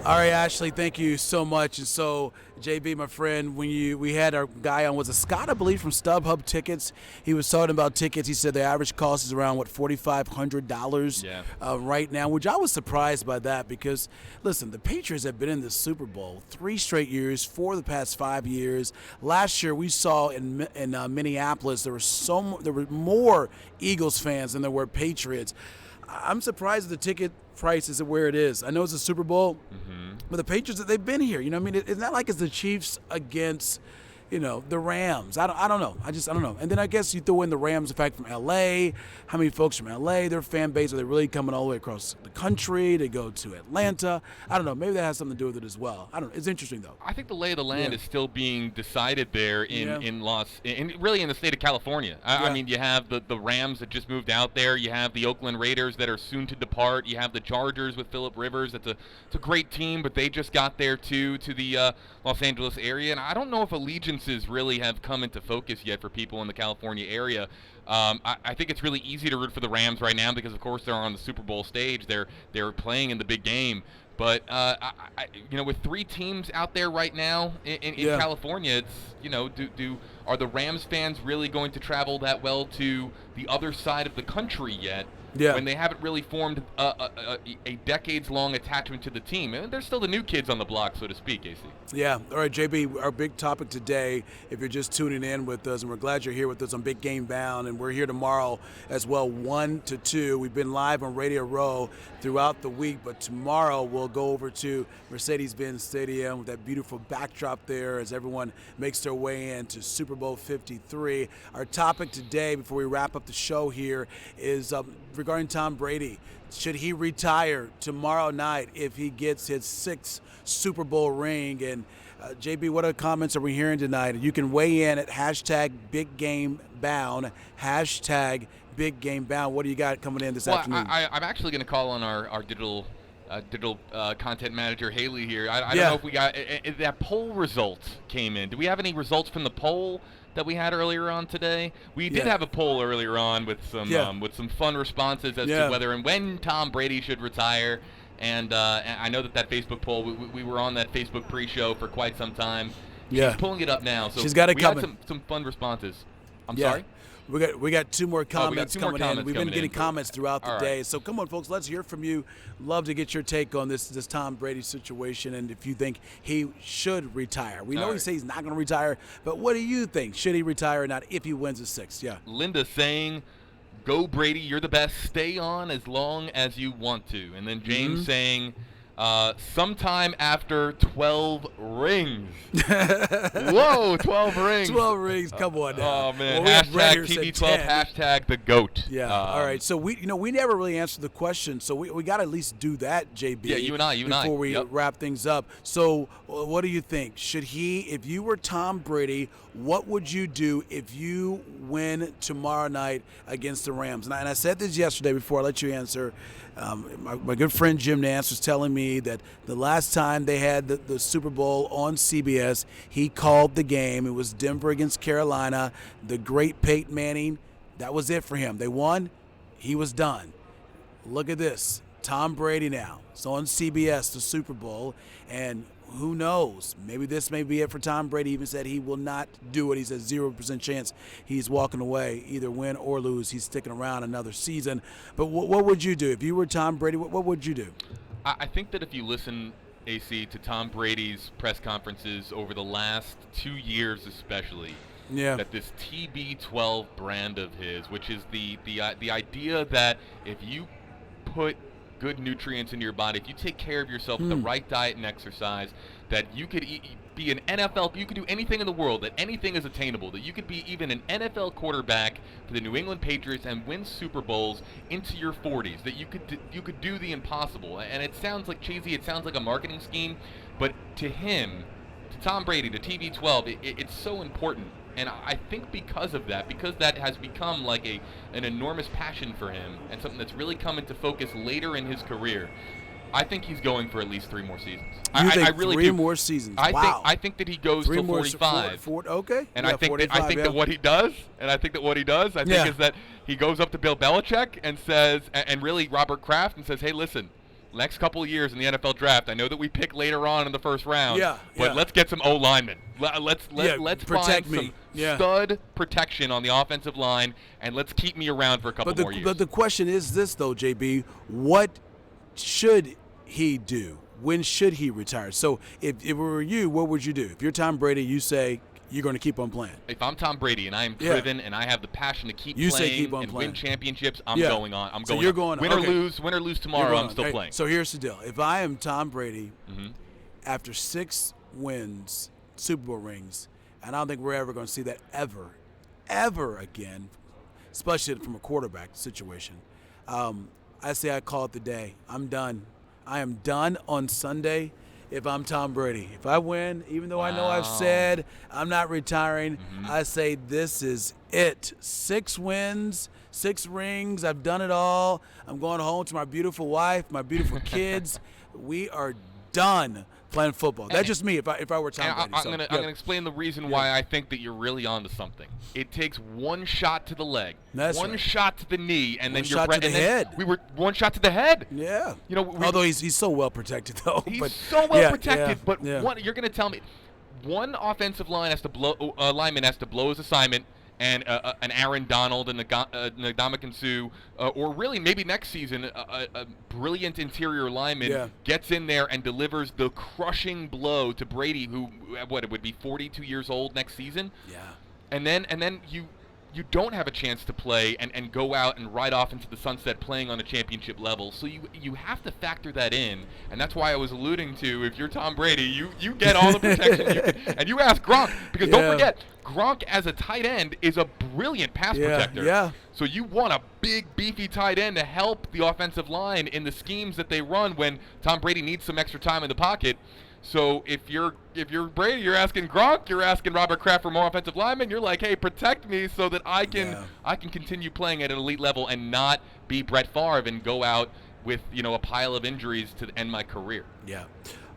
[SPEAKER 1] All right, Ashley, thank you so much. And so, JB, my friend, when we had our guy on, was it Scott, I believe, from StubHub Tickets? He was talking about tickets. He said the average cost is around, $4,500 right now, which I was surprised by that because, listen, the Patriots have been in the Super Bowl 3 straight years, 4 of the past 5 years. Last year we saw in Minneapolis there were more Eagles fans than there were Patriots. I'm surprised the ticket price is where it is. I know it's a Super Bowl, but the Patriots, they've been here. It's not like it's the Chiefs against, the Rams. I don't know. I don't know. And then I guess you throw in the Rams, the fact from L.A., how many folks from L.A., their fan base, are they really coming all the way across the country to go to Atlanta? I don't know. Maybe that has something to do with it as well. I don't know. It's interesting, though.
[SPEAKER 2] I think the lay of the land is still being decided there in really in the state of California. I mean, you have the Rams that just moved out there. You have the Oakland Raiders that are soon to depart. You have the Chargers with Phillip Rivers. It's a great team, but they just got there, too, to the Los Angeles area. And I don't know if allegiances really have come into focus yet for people in the California area. I think it's really easy to root for the Rams right now because, of course, they're on the Super Bowl stage. They're playing in the big game. But, with 3 teams out there right now in California, it's, do Are the Rams fans really going to travel that well to the other side of the country yet?
[SPEAKER 1] Yeah.
[SPEAKER 2] When they haven't really formed a decades-long attachment to the team. And they're still the new kids on the block, so to speak, AC.
[SPEAKER 1] Yeah. All right, JB, our big topic today, if you're just tuning in with us, and we're glad you're here with us on Big Game Bound, and we're here tomorrow as well, 1 to 2. We've been live on Radio Row throughout the week, but tomorrow we'll go over to Mercedes-Benz Stadium with that beautiful backdrop there as everyone makes their way into Super Bowl 53. Our topic today, before we wrap up the show here, is regarding Tom Brady. Should he retire tomorrow night if he gets his 6th Super Bowl ring? And JB, what other comments are we hearing tonight? You can weigh in at #BigGameBound, #BigGameBound. What do you got coming in this afternoon?
[SPEAKER 2] I'm actually going to call on our digital content manager, Haley, here. I don't know if we got that poll results came in. Do we have any results from the poll that we had earlier on today? We did have a poll earlier on with some fun responses as to whether and when Tom Brady should retire. And I know that Facebook poll, we were on that Facebook pre-show for quite some time. She's pulling it up now. So
[SPEAKER 1] she's got it
[SPEAKER 2] we
[SPEAKER 1] coming.
[SPEAKER 2] got some fun responses. I'm sorry?
[SPEAKER 1] We got 2 more comments coming in. We've been getting
[SPEAKER 2] in.
[SPEAKER 1] comments throughout the day. So come on, folks, let's hear from you. Love to get your take on this Tom Brady situation and if you think he should retire. We know he says he's not going to retire, but what do you think? Should he retire or not if he wins his 6th? Yeah.
[SPEAKER 2] Linda saying, go Brady, you're the best. Stay on as long as you want to. And then James saying, sometime after 12 rings. Whoa, 12 rings.
[SPEAKER 1] 12 rings. Come on now.
[SPEAKER 2] Oh, man. Hashtag TB12, hashtag the GOAT.
[SPEAKER 1] Yeah. All right. So, we never really answered the question. So, we got to at least do that, JB.
[SPEAKER 2] Yeah, you and I.
[SPEAKER 1] Before we wrap things up. So, what do you think? Should he, if you were Tom Brady, what would you do if you win tomorrow night against the Rams? And I said this yesterday before I let you answer. My good friend Jim Nance was telling me that the last time they had the Super Bowl on CBS, he called the game. It was Denver against Carolina. The great Peyton Manning, that was it for him. They won. He was done. Look at this. Tom Brady now. It's on CBS, the Super Bowl, and who knows? Maybe this may be it for Tom Brady. He even said he will not do it. He says 0% chance he's walking away, either win or lose. He's sticking around another season. But what would you do? If you were Tom Brady, what would you do?
[SPEAKER 2] I think that if you listen, AC, to Tom Brady's press conferences over the last 2 years especially, that this TB12 brand of his, which is the idea that if you put good nutrients into your body, if you take care of yourself with the right diet and exercise, that you could be an NFL, you could do anything in the world, that anything is attainable, that you could be even an NFL quarterback for the New England Patriots and win Super Bowls into your 40s, that you could do the impossible. And it sounds like cheesy, it sounds like a marketing scheme, but to him, to Tom Brady, to TB12, it's so important. And I think because of that, because that has become like an enormous passion for him and something that's really come into focus later in his career, I think he's going for at least 3 more seasons.
[SPEAKER 1] I really do. 3 more seasons. Wow.
[SPEAKER 2] I think that he goes to 45.
[SPEAKER 1] Okay.
[SPEAKER 2] And I think that what he does, I think is that he goes up to Bill Belichick and says, and really Robert Kraft, and says, hey, listen, next couple of years in the NFL draft, I know that we pick later on in the first round, but let's get some O-linemen. Let's find some stud protection on the offensive line, and let's keep me around for a couple more years.
[SPEAKER 1] But the question is this, though, JB, what should he do? When should he retire? So if it were you, what would you do? If you're Tom Brady, you say you're going to keep on playing.
[SPEAKER 2] If I'm Tom Brady and I am driven and I have the passion to keep playing and win championships, I'm going on. I'm going.
[SPEAKER 1] You're going
[SPEAKER 2] on. Win or lose tomorrow, I'm still playing.
[SPEAKER 1] So here's the deal. If I am Tom Brady, after 6 wins, Super Bowl rings, and I don't think we're ever going to see that ever again, especially from a quarterback situation, I say I call it the day. I'm done. I am done on Sunday. If I'm Tom Brady, if I win, even though I know I've said I'm not retiring, I say this is it. 6 wins, 6 rings. I've done it all. I'm going home to my beautiful wife, my beautiful kids. We are done playing football. That's just me if I were Tom Brady.
[SPEAKER 2] I'm going to explain the reason why I think that you're really onto something. It takes one shot to the leg, one shot to the knee, and then
[SPEAKER 1] shot to the head.
[SPEAKER 2] We were one shot to the head.
[SPEAKER 1] Yeah. Although he's so well protected though.
[SPEAKER 2] He's so well protected, but you're going to tell me one offensive lineman has to blow his assignment, and an Aaron Donald and Ndamukong Suh, or really maybe next season a brilliant interior lineman gets in there and delivers the crushing blow to Brady, who it would be 42 years old next season.
[SPEAKER 1] Yeah.
[SPEAKER 2] And then you don't have a chance to play and go out and ride off into the sunset playing on a championship level. So you have to factor that in, and that's why I was alluding to, if you're Tom Brady, you get all the protection you can, and you ask Gronk, because don't forget, Gronk as a tight end is a brilliant pass protector.
[SPEAKER 1] Yeah.
[SPEAKER 2] So you want a big, beefy tight end to help the offensive line in the schemes that they run when Tom Brady needs some extra time in the pocket. So if you're Brady, you're asking Gronk, you're asking Robert Kraft for more offensive linemen. You're like, hey, protect me so that I can continue playing at an elite level and not be Brett Favre and go out with a pile of injuries to end my career.
[SPEAKER 1] Yeah.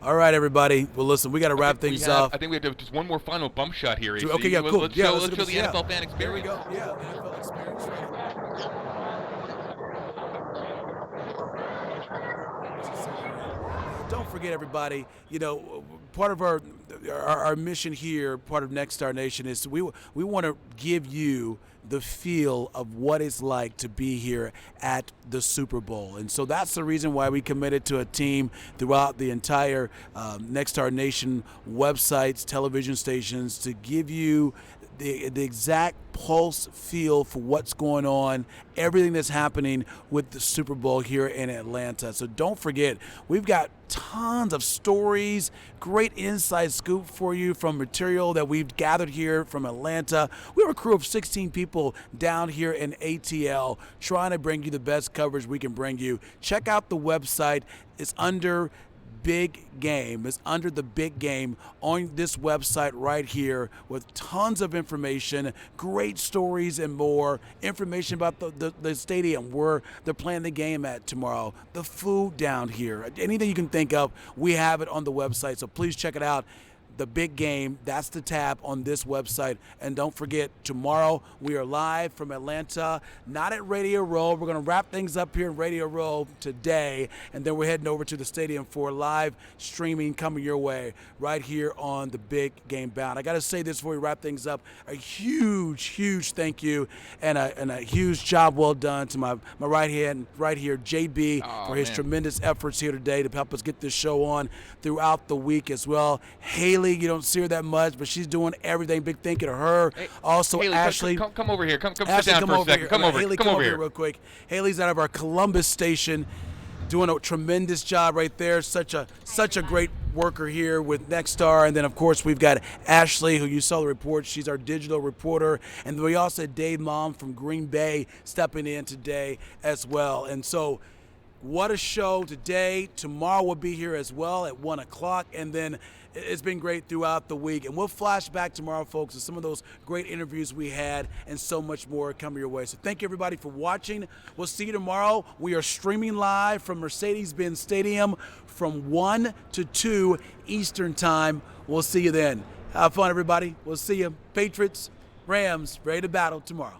[SPEAKER 1] All right, everybody. Well, listen, we got to wrap things up.
[SPEAKER 2] I think we have to have just one more final bump shot here. AC.
[SPEAKER 1] Okay, yeah, cool.
[SPEAKER 2] Let's show the NFL fan experience.
[SPEAKER 1] There we go. Yeah, the NFL experience. Don't forget, everybody, part of our mission here, part of Next Star Nation, is we want to give you the feel of what it's like to be here at the Super Bowl. And so that's the reason why we committed to a team throughout the entire Next Star Nation websites, television stations, to give you the exact pulse feel for what's going on, everything that's happening with the Super Bowl here in Atlanta. So don't forget, we've got tons of stories, great inside scoop for you from material that we've gathered here from Atlanta. We have a crew of 16 people down here in ATL trying to bring you the best coverage we can bring you. Check out the website. It's under Big Game. It's under the Big Game on this website right here, with tons of information, great stories and more information about the stadium where they're playing the game at tomorrow, the food down here, anything you can think of, we have it on the website. So please check it out. The Big Game, that's the tab on this website. And don't forget, tomorrow we are live from Atlanta, not at Radio Row. We're going to wrap things up here in Radio Row today, and then we're heading over to the stadium for live streaming coming your way right here on the Big Game Bound. I got to say this before we wrap things up, a huge thank you and a huge job well done to my right hand right here, J.B., for his tremendous efforts here today to help us get this show on throughout the week as well. Haley, you don't see her that much, but she's doing everything. Big thank you to her.
[SPEAKER 2] Hey,
[SPEAKER 1] also,
[SPEAKER 2] Haley,
[SPEAKER 1] Ashley.
[SPEAKER 2] Come over here. Come
[SPEAKER 1] Ashley,
[SPEAKER 2] sit down for a second. Come over
[SPEAKER 1] here real quick. Haley's out of our Columbus station, doing a tremendous job right there. Such a great worker here with Next Star. And then, of course, we've got Ashley, who you saw the report. She's our digital reporter. And we also had Dave Mom from Green Bay stepping in today as well. And so, what a show today. Tomorrow we'll be here as well at 1 o'clock. And then it's been great throughout the week. And we'll flash back tomorrow, folks, to some of those great interviews we had and so much more coming your way. So thank you, everybody, for watching. We'll see you tomorrow. We are streaming live from Mercedes-Benz Stadium from 1 to 2 Eastern Time. We'll see you then. Have fun, everybody. We'll see you. Patriots, Rams, ready to battle tomorrow.